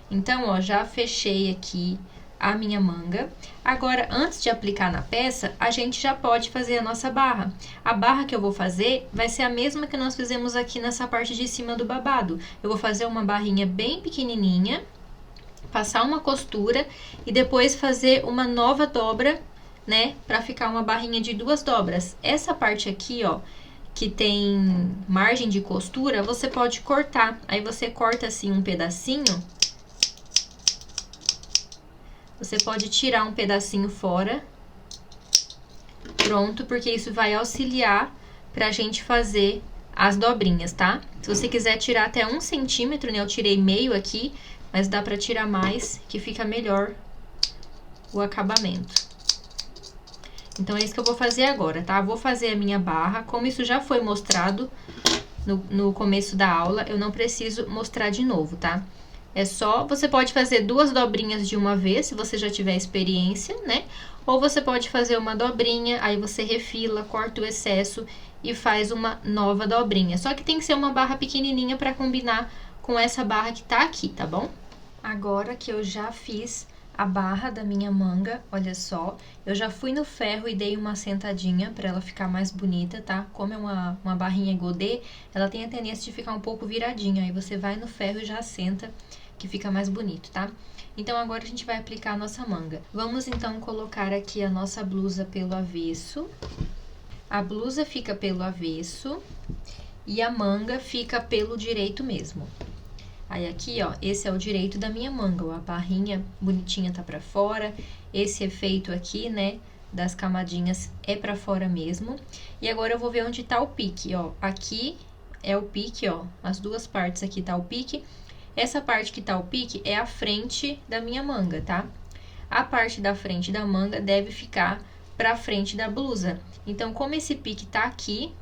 Então, ó, já fechei aqui a minha manga. Agora, antes de aplicar na peça, a gente já pode fazer a nossa barra. A barra que eu vou fazer vai ser a mesma que nós fizemos aqui nessa parte de cima do babado. Eu vou fazer uma barrinha bem pequenininha, passar uma costura e depois fazer uma nova dobra, né, pra ficar uma barrinha de 2 dobras. Essa parte aqui, ó, que tem margem de costura, você pode cortar. Aí você corta assim um pedacinho. Você pode tirar um pedacinho fora. Pronto, porque isso vai auxiliar pra gente fazer as dobrinhas, tá? Se você quiser tirar até 1 centímetro, né? Eu tirei meio aqui, mas dá pra tirar mais, que fica melhor o acabamento. Então, é isso que eu vou fazer agora, tá? Vou fazer a minha barra. Como isso já foi mostrado no começo da aula, eu não preciso mostrar de novo, tá? É só, você pode fazer 2 dobrinhas de uma vez, se você já tiver experiência, né? Ou você pode fazer uma dobrinha, aí você refila, corta o excesso e faz uma nova dobrinha. Só que tem que ser uma barra pequenininha para combinar com essa barra que tá aqui, tá bom? Agora que eu já fiz a barra da minha manga, olha só, eu já fui no ferro e dei uma sentadinha pra ela ficar mais bonita, tá? Como é uma barrinha godê, ela tem a tendência de ficar um pouco viradinha, aí você vai no ferro e já senta, que fica mais bonito, tá? Então, agora a gente vai aplicar a nossa manga. Vamos, então, colocar aqui a nossa blusa pelo avesso. A blusa fica pelo avesso e a manga fica pelo direito mesmo. Aí, aqui, ó, esse é o direito da minha manga, ó, a barrinha bonitinha tá pra fora, esse efeito aqui, né, das camadinhas é pra fora mesmo. E agora eu vou ver onde tá o pique, ó, aqui é o pique, ó, as 2 partes aqui tá o pique. Essa parte que tá o pique é a frente da minha manga, tá? A parte da frente da manga deve ficar pra frente da blusa. Então, como esse pique tá aqui,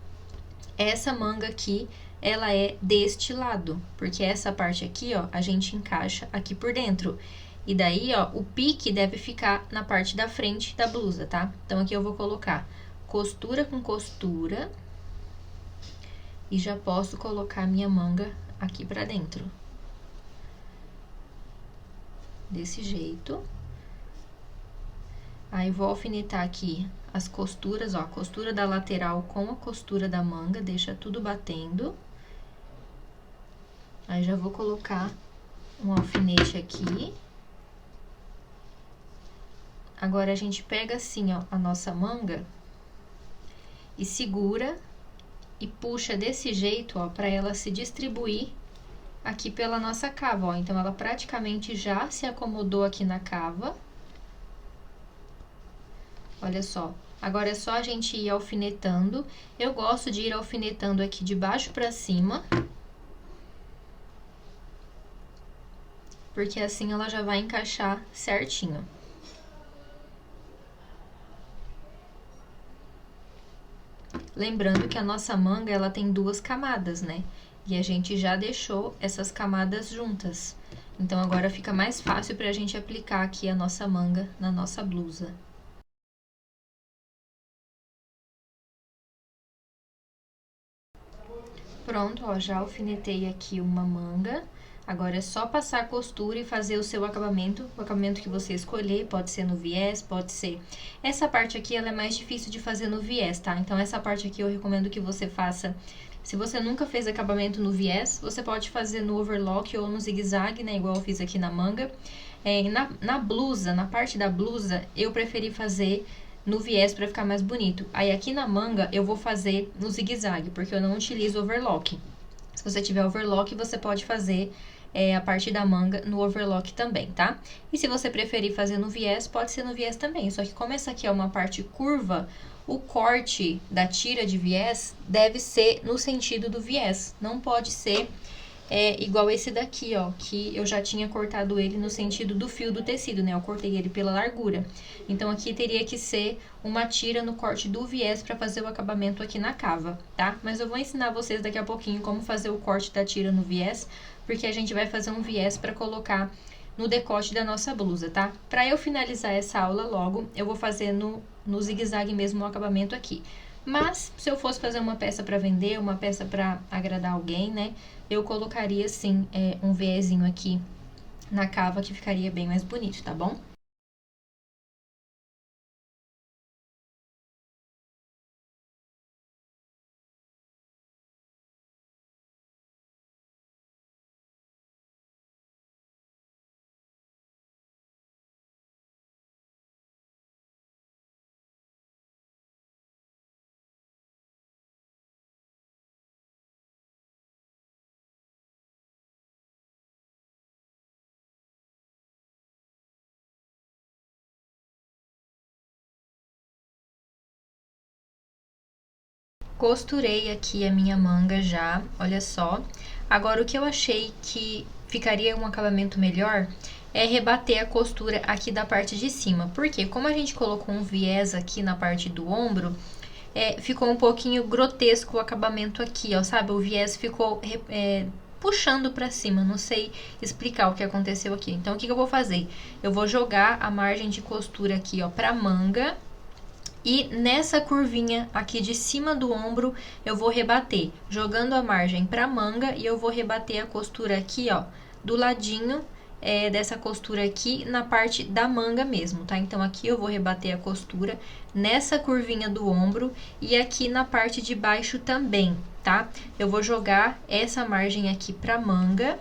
essa manga aqui, ela é deste lado, porque essa parte aqui, ó, a gente encaixa aqui por dentro. E daí, ó, o pique deve ficar na parte da frente da blusa, tá? Então, aqui eu vou colocar costura com costura e já posso colocar minha manga aqui pra dentro. Desse jeito. Aí, vou alfinetar aqui as costuras, ó, a costura da lateral com a costura da manga, deixa tudo batendo. Aí, já vou colocar um alfinete aqui. Agora, a gente pega assim, ó, a nossa manga e segura e puxa desse jeito, ó, pra ela se distribuir aqui pela nossa cava, ó. Então, ela praticamente já se acomodou aqui na cava. Olha só. Agora, é só a gente ir alfinetando. Eu gosto de ir alfinetando aqui de baixo pra cima, porque assim ela já vai encaixar certinho. Lembrando que a nossa manga, ela tem 2 camadas, né? E a gente já deixou essas camadas juntas. Então, agora fica mais fácil pra gente aplicar aqui a nossa manga na nossa blusa. Pronto, ó, já alfinetei aqui uma manga. Agora, é só passar a costura e fazer o seu acabamento, o acabamento que você escolher, pode ser no viés, pode ser... Essa parte aqui, ela é mais difícil de fazer no viés, tá? Então, essa parte aqui eu recomendo que você faça... Se você nunca fez acabamento no viés, você pode fazer no overlock ou no zigue-zague, né? Igual eu fiz aqui na manga. Na blusa, na parte da blusa, eu preferi fazer no viés pra ficar mais bonito. Aí, aqui na manga, eu vou fazer no zigue-zague, porque eu não utilizo overlock. Se você tiver overlock, você pode fazer a parte da manga no overlock também, tá? E se você preferir fazer no viés, pode ser no viés também. Só que como essa aqui é uma parte curva, o corte da tira de viés deve ser no sentido do viés. Não pode ser igual esse daqui, ó, que eu já tinha cortado ele no sentido do fio do tecido, né? Eu cortei ele pela largura. Então, aqui teria que ser uma tira no corte do viés pra fazer o acabamento aqui na cava, tá? Mas eu vou ensinar vocês daqui a pouquinho como fazer o corte da tira no viés, porque a gente vai fazer um viés pra colocar no decote da nossa blusa, tá? Pra eu finalizar essa aula logo, eu vou fazer no zigue-zague mesmo o acabamento aqui. Mas, se eu fosse fazer uma peça pra vender, uma peça pra agradar alguém, né? Eu colocaria, sim, um viezinho aqui na cava, que ficaria bem mais bonito, tá bom? Costurei aqui a minha manga já, olha só. Agora, o que eu achei que ficaria um acabamento melhor é rebater a costura aqui da parte de cima. Porque como a gente colocou um viés aqui na parte do ombro, ficou um pouquinho grotesco o acabamento aqui, ó, sabe? O viés ficou puxando pra cima, não sei explicar o que aconteceu aqui. Então, o que eu vou fazer? Eu vou jogar a margem de costura aqui, ó, pra manga. E nessa curvinha aqui de cima do ombro, eu vou rebater, jogando a margem pra manga, e eu vou rebater a costura aqui, ó, do ladinho dessa costura aqui na parte da manga mesmo, tá? Então, aqui eu vou rebater a costura nessa curvinha do ombro e aqui na parte de baixo também, tá? Eu vou jogar essa margem aqui pra manga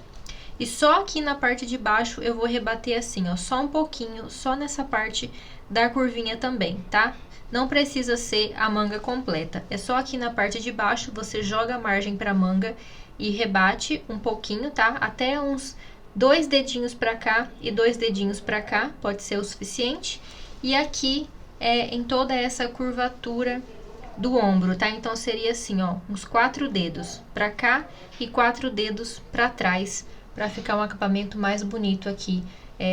e só aqui na parte de baixo eu vou rebater assim, ó, só um pouquinho, só nessa parte da curvinha também, tá? Não precisa ser a manga completa, é só aqui na parte de baixo você joga a margem pra manga e rebate um pouquinho, tá? Até uns 2 dedinhos pra cá e 2 dedinhos pra cá, pode ser o suficiente. E aqui em toda essa curvatura do ombro, tá? Então, seria assim, ó, uns 4 dedos pra cá e 4 dedos pra trás, pra ficar um acabamento mais bonito aqui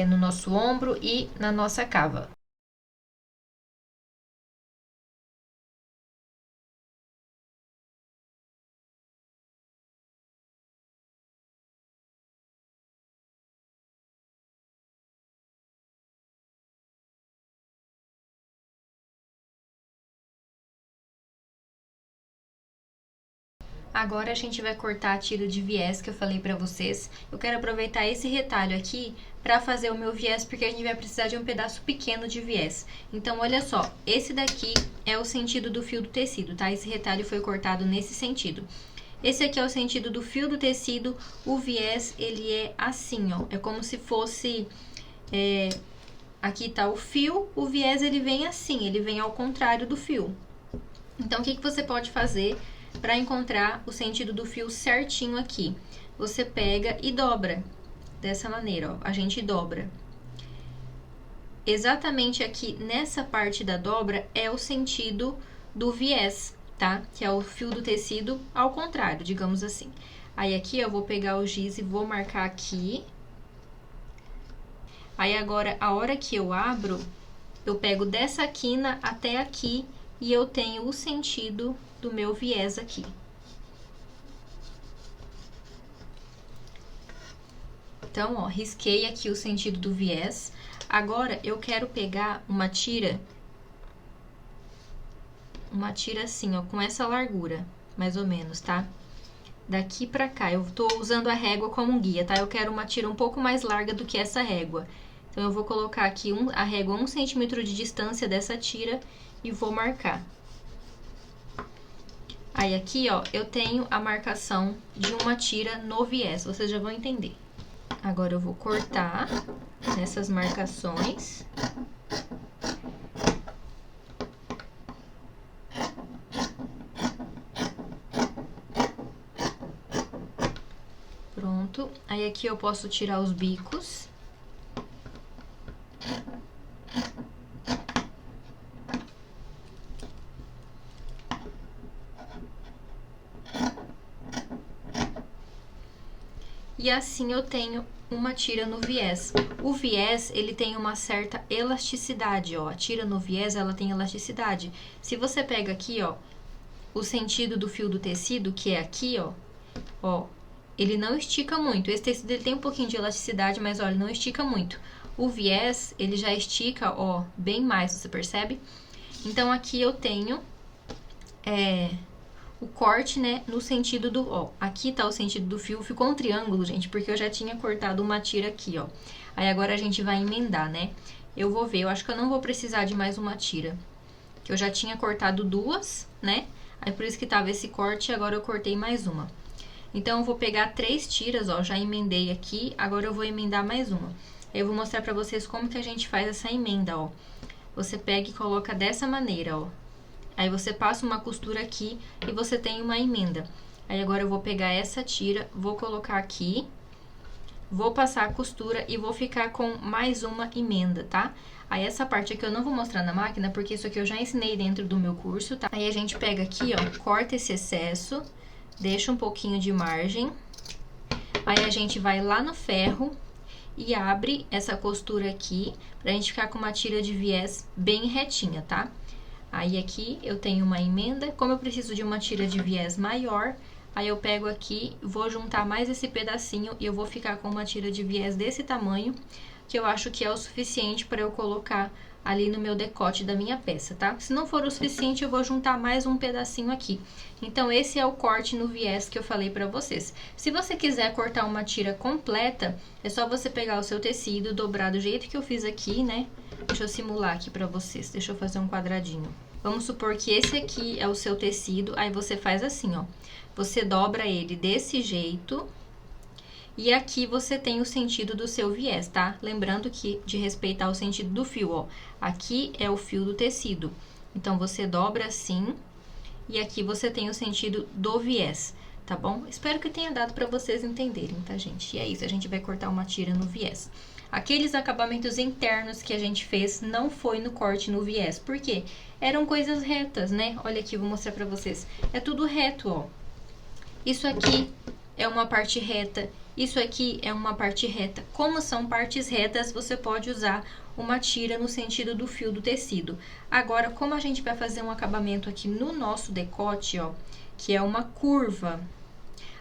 no nosso ombro e na nossa cava. Agora a gente vai cortar a tira de viés que eu falei pra vocês. Eu quero aproveitar esse retalho aqui pra fazer o meu viés, porque a gente vai precisar de um pedaço pequeno de viés. Então, olha só, esse daqui é o sentido do fio do tecido, tá? Esse retalho foi cortado nesse sentido. Esse aqui é o sentido do fio do tecido, o viés, ele é assim, ó. É como se fosse... aqui tá o fio, o viés, ele vem assim, ele vem ao contrário do fio. Então, o que você pode fazer para encontrar o sentido do fio certinho aqui? Você pega e dobra, dessa maneira, ó, a gente dobra. Exatamente aqui nessa parte da dobra é o sentido do viés, tá? Que é o fio do tecido ao contrário, digamos assim. Aí aqui eu vou pegar o giz e vou marcar aqui. Aí agora, a hora que eu abro, eu pego dessa quina até aqui e eu tenho o sentido do meu viés aqui. Então, ó, risquei aqui o sentido do viés. Agora, eu quero pegar uma tira assim, ó, com essa largura, mais ou menos, tá? Daqui pra cá, eu tô usando a régua como guia, tá? Eu quero uma tira um pouco mais larga do que essa régua. Então, eu vou colocar aqui a régua a 1 centímetro de distância dessa tira e vou marcar. Aí, aqui, ó, eu tenho a marcação de uma tira no viés, vocês já vão entender. Agora, eu vou cortar nessas marcações. Pronto. Aí, aqui eu posso tirar os bicos. E assim eu tenho uma tira no viés. O viés, ele tem uma certa elasticidade, ó. A tira no viés, ela tem elasticidade. Se você pega aqui, ó, o sentido do fio do tecido, que é aqui, ó, ele não estica muito. Esse tecido, ele tem um pouquinho de elasticidade, mas, olha, não estica muito. O viés, ele já estica, ó, bem mais, você percebe? Então, aqui eu tenho o corte, né, no sentido do... Ó, aqui tá o sentido do fio, ficou um triângulo, gente, porque eu já tinha cortado uma tira aqui, ó. Aí, agora a gente vai emendar, né? Eu vou ver, eu acho que eu não vou precisar de mais uma tira. Que eu já tinha cortado 2, né? Aí, por isso que tava esse corte, e agora eu cortei mais uma. Então, eu vou pegar 3 tiras, ó, já emendei aqui, agora eu vou emendar mais uma. Eu vou mostrar pra vocês como que a gente faz essa emenda, ó. Você pega e coloca dessa maneira, ó. Aí, você passa uma costura aqui e você tem uma emenda. Aí, agora eu vou pegar essa tira, vou colocar aqui. vou passar a costura e vou ficar com mais uma emenda, tá? Aí essa parte aqui eu não vou mostrar na máquina, porque isso aqui eu já ensinei dentro do meu curso, tá? Aí a gente pega aqui, ó, corta esse excesso, deixa um pouquinho de margem. Aí a gente vai lá no ferro e abre essa costura aqui, pra gente ficar com uma tira de viés bem retinha, tá? Aí aqui eu tenho uma emenda, como eu preciso de uma tira de viés maior, aí eu pego aqui, vou juntar mais esse pedacinho e eu vou ficar com uma tira de viés desse tamanho, que eu acho que é o suficiente para eu colocar ali no meu decote da minha peça, tá? Se não for o suficiente, eu vou juntar mais um pedacinho aqui. Então, esse é o corte no viés que eu falei pra vocês. Se você quiser cortar uma tira completa, é só você pegar o seu tecido, dobrar do jeito que eu fiz aqui, né? Deixa eu simular aqui pra vocês, deixa eu fazer um quadradinho. Vamos supor que esse aqui é o seu tecido, aí você faz assim, ó. Você dobra ele desse jeito. E aqui você tem o sentido do seu viés, tá? Lembrando que de respeitar o sentido do fio, ó. Aqui é o fio do tecido. Então, você dobra assim e aqui você tem o sentido do viés, tá bom? Espero que tenha dado pra vocês entenderem, tá, gente? E é isso, a gente vai cortar uma tira no viés. Aqueles acabamentos internos que a gente fez não foi no corte no viés, por quê? Eram coisas retas, né? Olha aqui, vou mostrar pra vocês. É tudo reto, ó. Isso aqui é uma parte reta, isso aqui é uma parte reta. Como são partes retas, você pode usar uma tira no sentido do fio do tecido. Agora, como a gente vai fazer um acabamento aqui no nosso decote, ó, que é uma curva,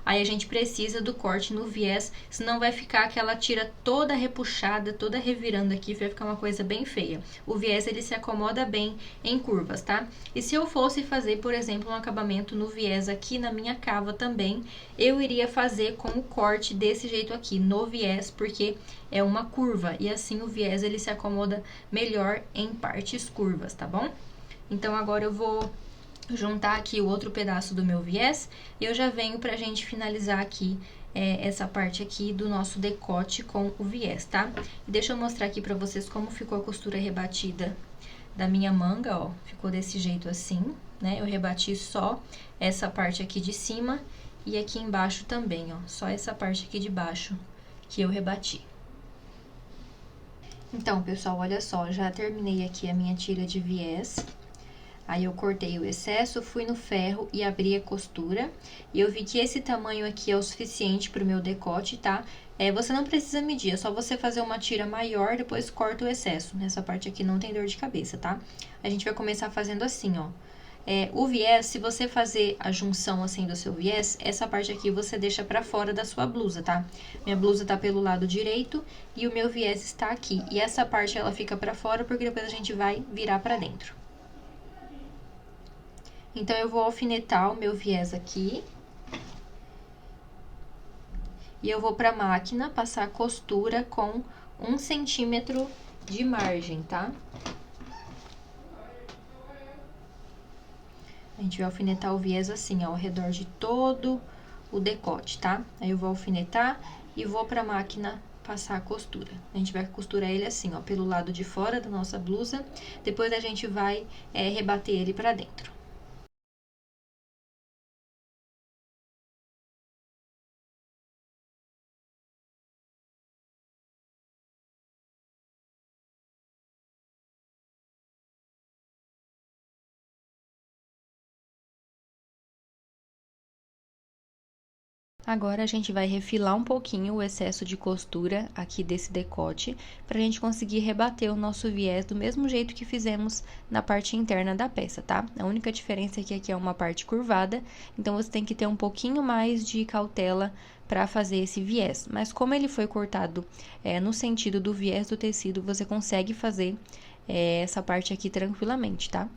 aí a gente precisa do corte no viés, senão vai ficar aquela tira toda repuxada, toda revirando aqui, vai ficar uma coisa bem feia. O viés, ele se acomoda bem em curvas, tá? E se eu fosse fazer, por exemplo, um acabamento no viés aqui na minha cava também, eu iria fazer com o corte desse jeito aqui, no viés, porque é uma curva, e assim o viés, ele se acomoda melhor em partes curvas, tá bom? Então, agora eu vou juntar aqui o outro pedaço do meu viés e eu já venho pra gente finalizar aqui essa parte aqui do nosso decote com o viés, tá? E deixa eu mostrar aqui pra vocês como ficou a costura rebatida da minha manga, ó. Ficou desse jeito assim, né? Eu rebati só essa parte aqui de cima e aqui embaixo também, ó. Só essa parte aqui de baixo que eu rebati. Então, pessoal, olha só, já terminei aqui a minha tira de viés. Aí, eu cortei o excesso, fui no ferro e abri a costura. E eu vi que esse tamanho aqui é o suficiente pro meu decote, tá? Você não precisa medir, é só você fazer uma tira maior, depois corta o excesso. Nessa parte aqui não tem dor de cabeça, tá? A gente vai começar fazendo assim, ó. O viés, se você fazer a junção assim do seu viés, essa parte aqui você deixa pra fora da sua blusa, tá? Minha blusa tá pelo lado direito e o meu viés está aqui. E essa parte ela fica pra fora porque depois a gente vai virar pra dentro. Então, eu vou alfinetar o meu viés aqui. E eu vou pra máquina passar a costura com 1 centímetro de margem, tá? A gente vai alfinetar o viés assim, ó, ao redor de todo o decote, tá? Aí, eu vou alfinetar e vou pra máquina passar a costura. A gente vai costurar ele assim, ó, pelo lado de fora da nossa blusa. Depois, a gente vai rebater ele pra dentro. Agora, a gente vai refilar um pouquinho o excesso de costura aqui desse decote, pra gente conseguir rebater o nosso viés do mesmo jeito que fizemos na parte interna da peça, tá? A única diferença é que aqui é uma parte curvada, então você tem que ter um pouquinho mais de cautela pra fazer esse viés. Mas como ele foi cortado no sentido do viés do tecido, você consegue fazer essa parte aqui tranquilamente, tá?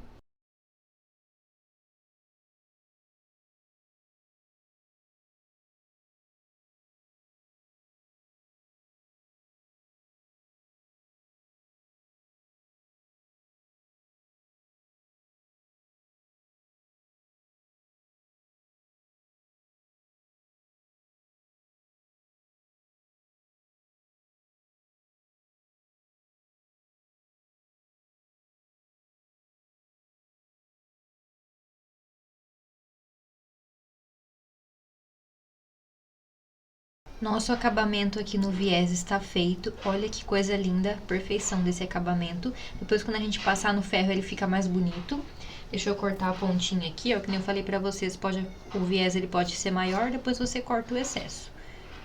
Nosso acabamento aqui no viés está feito. Olha que coisa linda, perfeição desse acabamento. Depois, quando a gente passar no ferro, ele fica mais bonito. Deixa eu cortar a pontinha aqui, ó, que nem eu falei pra vocês, o viés ele pode ser maior, depois você corta o excesso.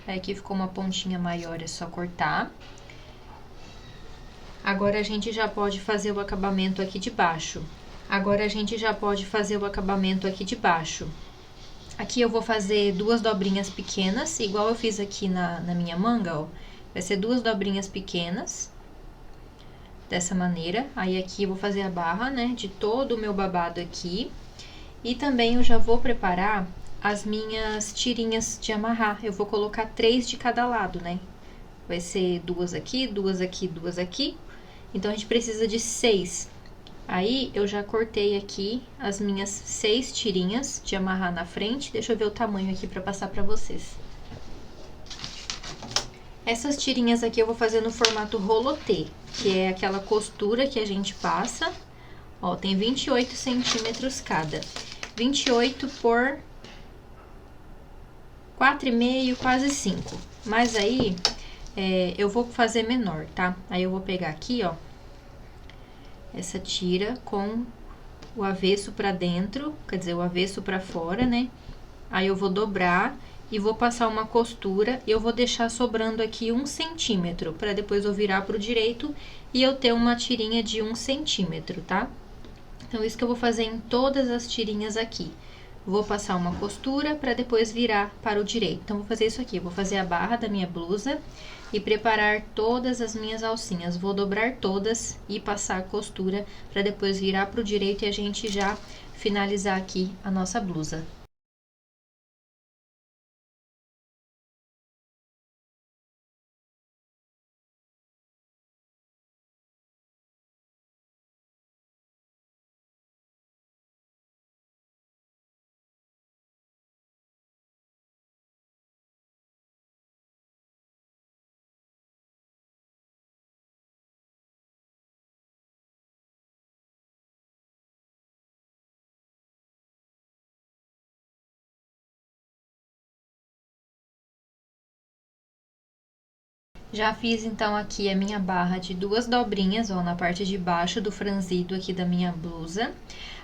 Aí aqui ficou uma pontinha maior, é só cortar. Agora a gente já pode fazer o acabamento aqui de baixo. Aqui eu vou fazer 2 dobrinhas pequenas, igual eu fiz aqui na minha manga, ó. Vai ser 2 dobrinhas pequenas, dessa maneira. Aí aqui eu vou fazer a barra, né, de todo o meu babado aqui. E também eu já vou preparar as minhas tirinhas de amarrar. Eu vou colocar 3 de cada lado, né? Vai ser 2 aqui, 2 aqui, 2 aqui. Então, a gente precisa de 6. Aí, eu já cortei aqui as minhas 6 tirinhas de amarrar na frente. Deixa eu ver o tamanho aqui pra passar pra vocês. Essas tirinhas aqui eu vou fazer no formato rolotê, que é aquela costura que a gente passa. Ó, tem 28 centímetros cada. 28 por 4,5, quase 5. Mas aí, eu vou fazer menor, tá? Aí eu vou pegar aqui, ó, essa tira com o avesso pra dentro, quer dizer, o avesso pra fora, né? Aí eu vou dobrar e vou passar uma costura e eu vou deixar sobrando aqui 1 centímetro, pra depois eu virar pro direito e eu ter uma tirinha de 1 centímetro, tá? Então, isso que eu vou fazer em todas as tirinhas aqui. Vou passar uma costura pra depois virar para o direito. Então, vou fazer isso aqui, vou fazer a barra da minha blusa e preparar todas as minhas alcinhas. Vou dobrar todas e passar a costura pra depois virar pro direito e a gente já finalizar aqui a nossa blusa. Já fiz, então, aqui a minha barra de 2 dobrinhas, ó, na parte de baixo do franzido aqui da minha blusa.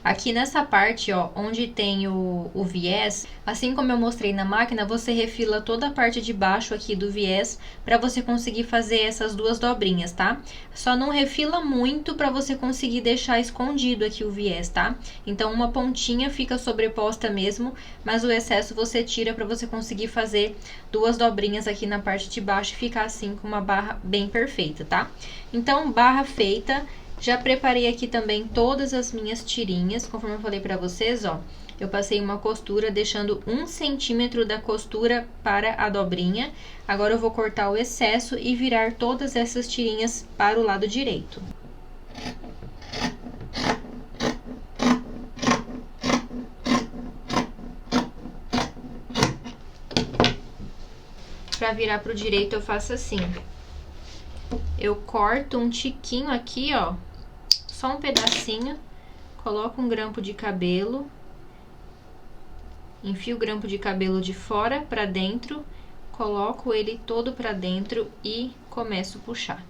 Aqui nessa parte, ó, onde tem o viés, assim como eu mostrei na máquina, você refila toda a parte de baixo aqui do viés pra você conseguir fazer essas 2 dobrinhas, tá? Só não refila muito pra você conseguir deixar escondido aqui o viés, tá? Então, uma pontinha fica sobreposta mesmo, mas o excesso você tira pra você conseguir fazer 2 dobrinhas aqui na parte de baixo e ficar assim com uma barra bem perfeita, tá? Então, barra feita. Já preparei aqui também todas as minhas tirinhas, conforme eu falei pra vocês, ó. Eu passei uma costura, deixando 1 centímetro da costura para a dobrinha. Agora, eu vou cortar o excesso e virar todas essas tirinhas para o lado direito. Pra virar pro direito, eu faço assim. Eu corto um tiquinho aqui, ó, só um pedacinho, coloco um grampo de cabelo, enfio o grampo de cabelo de fora pra dentro, coloco ele todo pra dentro e começo a puxar.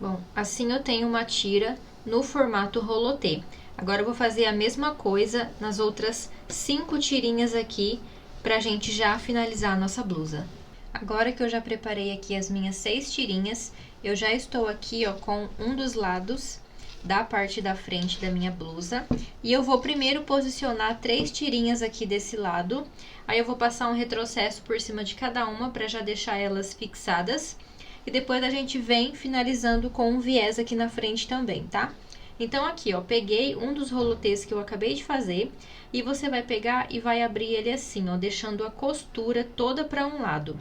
Bom, assim eu tenho uma tira no formato rolotê. Agora, eu vou fazer a mesma coisa nas outras 5 tirinhas aqui, pra gente já finalizar a nossa blusa. Agora que eu já preparei aqui as minhas 6 tirinhas, eu já estou aqui, ó, com um dos lados da parte da frente da minha blusa. E eu vou primeiro posicionar 3 tirinhas aqui desse lado. Aí, eu vou passar um retrocesso por cima de cada uma, pra já deixar elas fixadas. E depois a gente vem finalizando com um viés aqui na frente também, tá? Então, aqui, ó, peguei um dos rolotês que eu acabei de fazer e você vai pegar e vai abrir ele assim, ó, deixando a costura toda para um lado.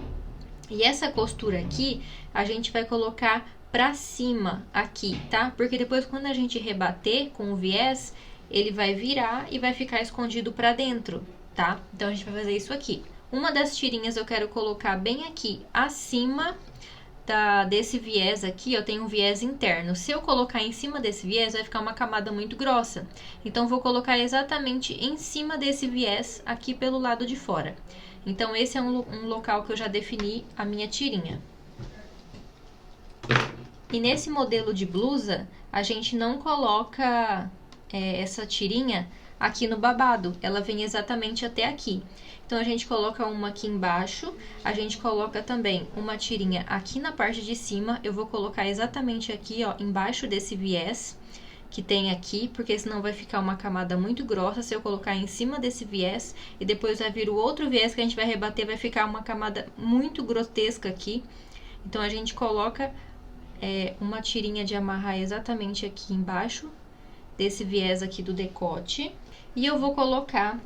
E essa costura aqui, a gente vai colocar pra cima aqui, tá? Porque depois, quando a gente rebater com o viés, ele vai virar e vai ficar escondido pra dentro, tá? Então, a gente vai fazer isso aqui. Uma das tirinhas eu quero colocar bem aqui acima desse viés aqui, eu tenho um viés interno. Se eu colocar em cima desse viés, vai ficar uma camada muito grossa. Então, vou colocar exatamente em cima desse viés, aqui pelo lado de fora. Então, esse é um local que eu já defini a minha tirinha. E nesse modelo de blusa, a gente não coloca essa tirinha aqui no babado. Ela vem exatamente até aqui. Então, a gente coloca uma aqui embaixo, a gente coloca também uma tirinha aqui na parte de cima. Eu vou colocar exatamente aqui, ó, embaixo desse viés que tem aqui, porque senão vai ficar uma camada muito grossa se eu colocar em cima desse viés. E depois vai vir o outro viés que a gente vai rebater, vai ficar uma camada muito grotesca aqui. Então, a gente coloca uma tirinha de amarrar exatamente aqui embaixo desse viés aqui do decote. E eu vou colocar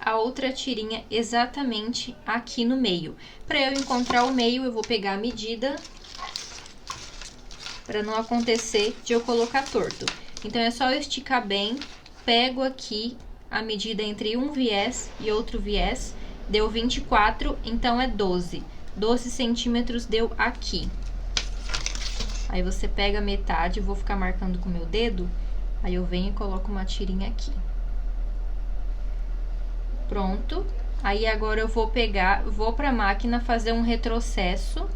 a outra tirinha exatamente aqui no meio. Para eu encontrar o meio, eu vou pegar a medida, para não acontecer de eu colocar torto. Então, é só eu esticar bem, pego aqui a medida entre um viés e outro viés, deu 24, então é 12. 12 centímetros deu aqui. Aí, você pega a metade, eu vou ficar marcando com o meu dedo, aí eu venho e coloco uma tirinha aqui. Pronto. Aí, agora eu vou pra máquina fazer um retrocesso.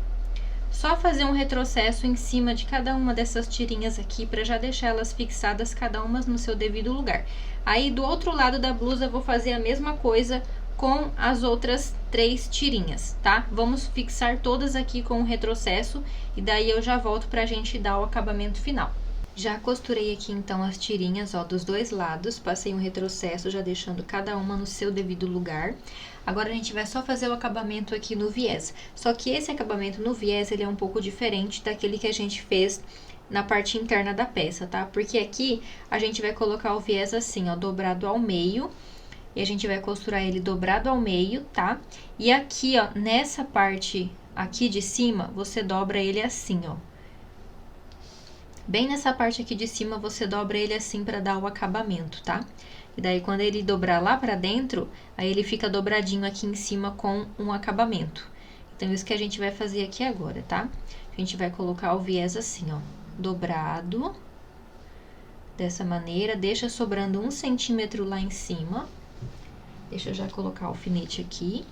Só fazer um retrocesso em cima de cada uma dessas tirinhas aqui, pra já deixar elas fixadas, cada uma no seu devido lugar. Aí, do outro lado da blusa, eu vou fazer a mesma coisa com as outras 3 tirinhas, tá? Vamos fixar todas aqui com o retrocesso, e daí eu já volto pra gente dar o acabamento final. Já costurei aqui, então, as tirinhas, ó, dos dois lados, passei um retrocesso, já deixando cada uma no seu devido lugar. Agora, a gente vai só fazer o acabamento aqui no viés. Só que esse acabamento no viés, ele é um pouco diferente daquele que a gente fez na parte interna da peça, tá? Porque aqui, a gente vai colocar o viés assim, ó, dobrado ao meio. E a gente vai costurar ele dobrado ao meio, tá? E aqui, ó, nessa parte aqui de cima, você dobra ele assim, ó. Bem nessa parte aqui de cima, você dobra ele assim pra dar o acabamento, tá? E daí, quando ele dobrar lá pra dentro, aí ele fica dobradinho aqui em cima com um acabamento. Então, isso que a gente vai fazer aqui agora, tá? A gente vai colocar o viés assim, ó, dobrado. Dessa maneira, deixa sobrando 1 centímetro lá em cima. Deixa eu já colocar o alfinete aqui.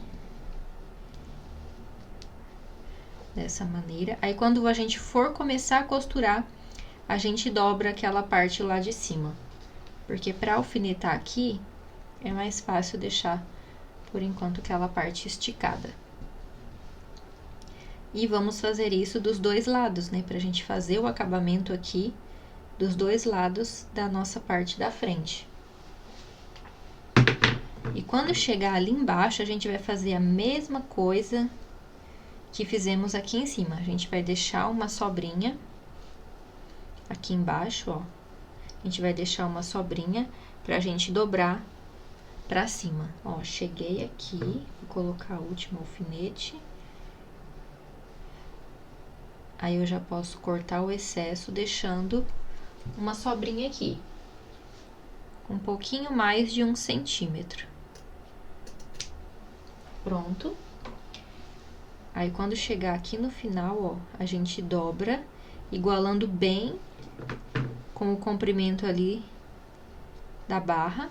Dessa maneira. Aí, quando a gente for começar a costurar, a gente dobra aquela parte lá de cima. Porque para alfinetar aqui, é mais fácil deixar, por enquanto, aquela parte esticada. E vamos fazer isso dos dois lados, né? Pra gente fazer o acabamento aqui dos dois lados da nossa parte da frente. E quando chegar ali embaixo, a gente vai fazer a mesma coisa que fizemos aqui em cima. A gente vai deixar uma sobrinha aqui embaixo, ó. A gente vai deixar uma sobrinha pra gente dobrar pra cima. Ó, cheguei aqui, vou colocar o último alfinete. Aí, eu já posso cortar o excesso, deixando uma sobrinha aqui. Um pouquinho mais de 1 centímetro. Pronto. Aí, quando chegar aqui no final, ó, a gente dobra, igualando bem com o comprimento ali da barra.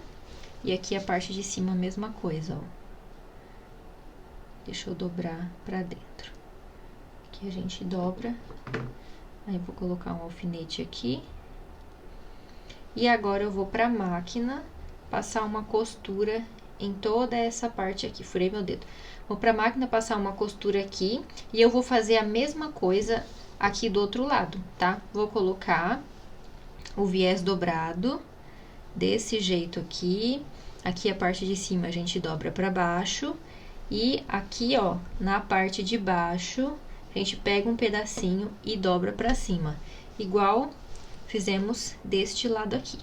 E aqui a parte de cima, a mesma coisa, ó. Deixa eu dobrar pra dentro. Aqui a gente dobra. Aí, eu vou colocar um alfinete aqui. E agora, eu vou pra máquina passar uma costura em toda essa parte aqui. Furei meu dedo. Vou pra máquina passar uma costura aqui. E eu vou fazer a mesma coisa aqui do outro lado, tá? Vou colocar o viés dobrado desse jeito aqui. Aqui a parte de cima a gente dobra pra baixo. E aqui, ó, na parte de baixo, a gente pega um pedacinho e dobra pra cima. Igual fizemos deste lado aqui.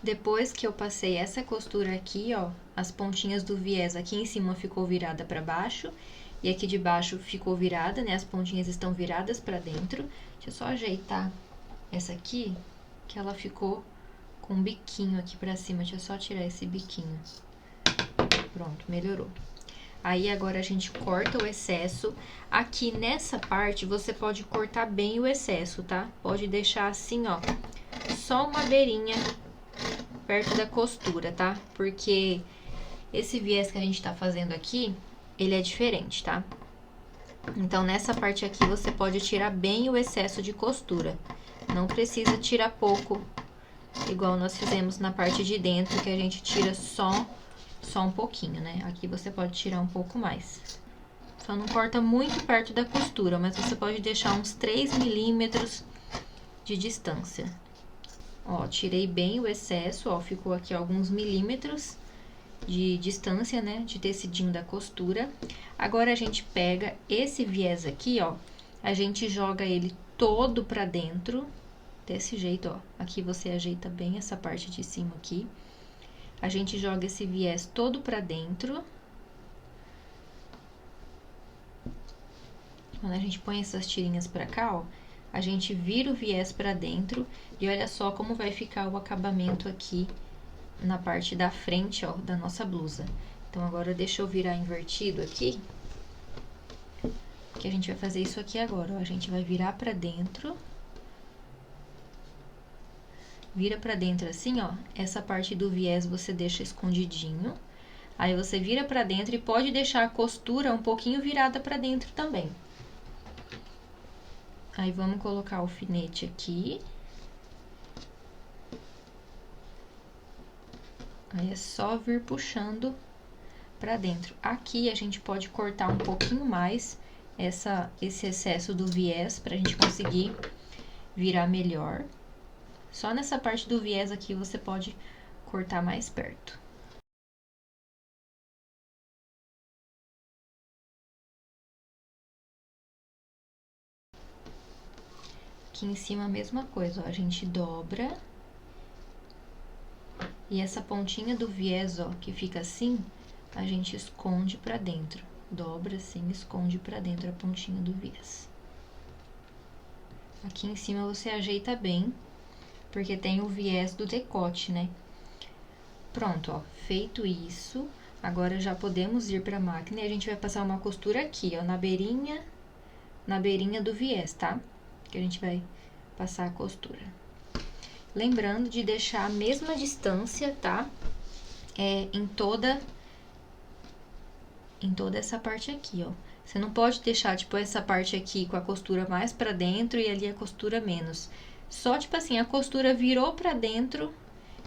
Depois que eu passei essa costura aqui, ó, as pontinhas do viés aqui em cima ficou virada para baixo e aqui de baixo ficou virada, né? As pontinhas estão viradas para dentro. Deixa eu só ajeitar essa aqui, que ela ficou com um biquinho aqui para cima. Deixa eu só tirar esse biquinho. Pronto, melhorou. Aí, agora a gente corta o excesso. Aqui nessa parte, você pode cortar bem o excesso, tá? Pode deixar assim, ó, só uma beirinha perto da costura, tá? Porque esse viés que a gente tá fazendo aqui, ele é diferente, tá? Então, nessa parte aqui, você pode tirar bem o excesso de costura. Não precisa tirar pouco, igual nós fizemos na parte de dentro, que a gente tira só um pouquinho, né? Aqui você pode tirar um pouco mais. Só não corta muito perto da costura, mas você pode deixar uns 3 milímetros de distância. Ó, tirei bem o excesso, ó, ficou aqui alguns milímetros de distância, né, de tecidinho da costura. Agora, a gente pega esse viés aqui, ó, a gente joga ele todo pra dentro, desse jeito, ó. Aqui você ajeita bem essa parte de cima aqui. A gente joga esse viés todo pra dentro. Quando a gente põe essas tirinhas pra cá, ó, a gente vira o viés pra dentro e olha só como vai ficar o acabamento aqui na parte da frente, ó, da nossa blusa. Então, agora deixa eu virar invertido aqui, que a gente vai fazer isso aqui agora, ó. A gente vai virar pra dentro. Vira pra dentro assim, ó. Essa parte do viés você deixa escondidinho. Aí, você vira pra dentro e pode deixar a costura um pouquinho virada pra dentro também. Aí, vamos colocar o alfinete aqui. Aí, é só vir puxando pra dentro. Aqui, a gente pode cortar um pouquinho mais esse excesso do viés pra gente conseguir virar melhor. Só nessa parte do viés aqui você pode cortar mais perto. Aqui em cima a mesma coisa, ó, a gente dobra. E essa pontinha do viés, ó, que fica assim, a gente esconde pra dentro. Dobra assim, esconde pra dentro a pontinha do viés. Aqui em cima você ajeita bem, porque tem o viés do decote, né? Pronto, ó, feito isso, agora já podemos ir pra máquina e a gente vai passar uma costura aqui, ó, na beirinha do viés, tá? Que a gente vai passar a costura. Lembrando de deixar a mesma distância, tá? Em toda essa parte aqui, ó. Você não pode deixar, tipo, essa parte aqui com a costura mais pra dentro e ali a costura menos. Só, tipo assim, a costura virou pra dentro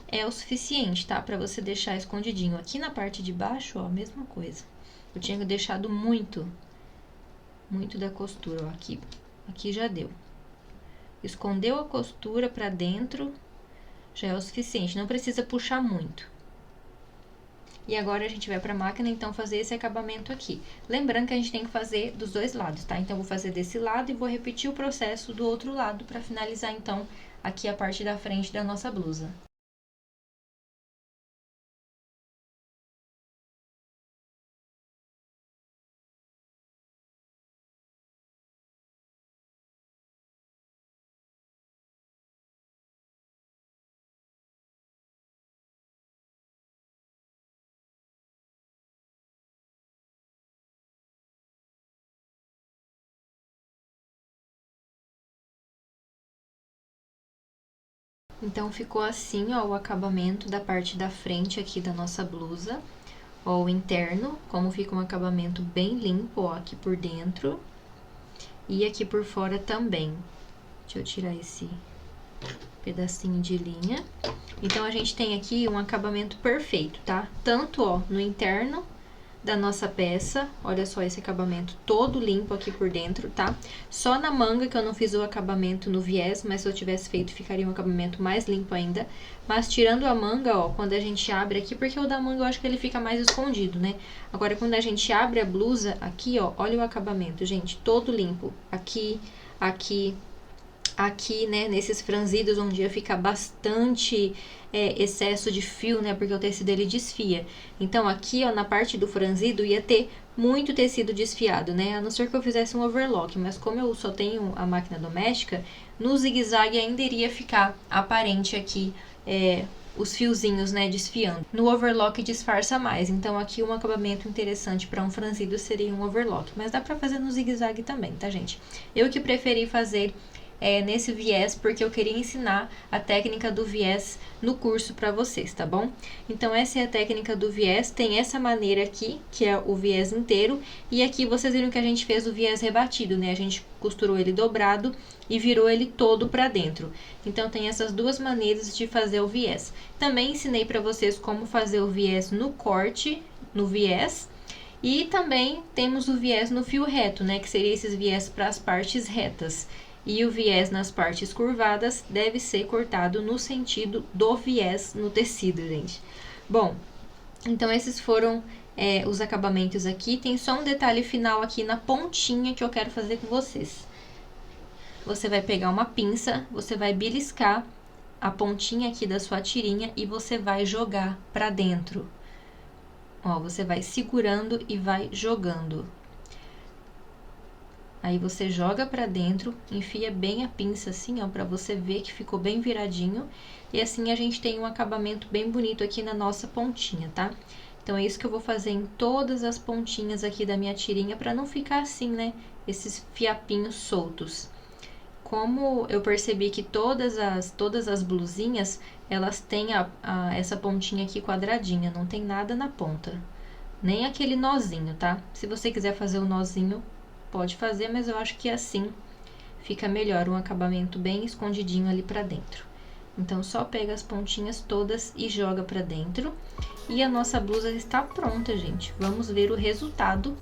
é o suficiente, tá? Pra você deixar escondidinho. Aqui na parte de baixo, ó, a mesma coisa. Eu tinha deixado muito da costura, ó, aqui já deu. Escondeu a costura pra dentro, já é o suficiente, não precisa puxar muito. E agora, a gente vai pra máquina, então, fazer esse acabamento aqui. Lembrando que a gente tem que fazer dos dois lados, tá? Então, vou fazer desse lado e vou repetir o processo do outro lado pra finalizar, então, aqui a parte da frente da nossa blusa. Então, ficou assim, ó, o acabamento da parte da frente aqui da nossa blusa. Ó, o interno, como fica um acabamento bem limpo, ó, aqui por dentro. E aqui por fora também. Deixa eu tirar esse pedacinho de linha. Então, a gente tem aqui um acabamento perfeito, tá? Tanto, ó, no interno da nossa peça, olha só esse acabamento todo limpo aqui por dentro, tá? Só na manga que eu não fiz o acabamento no viés, mas se eu tivesse feito, ficaria um acabamento mais limpo ainda. Mas tirando a manga, ó, quando a gente abre aqui, porque o da manga eu acho que ele fica mais escondido, né? Agora, quando a gente abre a blusa aqui, ó, olha o acabamento, gente, todo limpo. Aqui, aqui, né, nesses franzidos onde ia ficar bastante excesso de fio, né, porque o tecido ele desfia. Então aqui, ó, na parte do franzido ia ter muito tecido desfiado, né, a não ser que eu fizesse um overlock, mas como eu só tenho a máquina doméstica, no zigue-zague ainda iria ficar aparente aqui os fiozinhos, né, desfiando. No overlock disfarça mais, então aqui um acabamento interessante para um franzido seria um overlock, mas dá para fazer no zigue-zague também, tá, gente? Eu que preferi fazer nesse viés, porque eu queria ensinar a técnica do viés no curso para vocês, tá bom? Então, essa é a técnica do viés, tem essa maneira aqui, que é o viés inteiro, e aqui vocês viram que a gente fez o viés rebatido, né? A gente costurou ele dobrado e virou ele todo para dentro. Então, tem essas duas maneiras de fazer o viés. Também ensinei para vocês como fazer o viés no corte, no viés, e também temos o viés no fio reto, né? Que seria esses viés para as partes retas. E o viés nas partes curvadas deve ser cortado no sentido do viés no tecido, gente. Bom, então esses foram os acabamentos aqui. Tem só um detalhe final aqui na pontinha que eu quero fazer com vocês. Você vai pegar uma pinça, você vai beliscar a pontinha aqui da sua tirinha e você vai jogar pra dentro. Ó, você vai segurando e vai jogando. Aí você joga pra dentro, enfia bem a pinça assim, ó, pra você ver que ficou bem viradinho. E assim a gente tem um acabamento bem bonito aqui na nossa pontinha, tá? Então, é isso que eu vou fazer em todas as pontinhas aqui da minha tirinha, pra não ficar assim, né, esses fiapinhos soltos. Como eu percebi que todas as blusinhas, elas têm essa pontinha aqui quadradinha, não tem nada na ponta. Nem aquele nozinho, tá? Se você quiser fazer o nozinho, pode fazer, mas eu acho que assim fica melhor, um acabamento bem escondidinho ali pra dentro. Então, só pega as pontinhas todas e joga pra dentro. E a nossa blusa está pronta, gente. Vamos ver o resultado.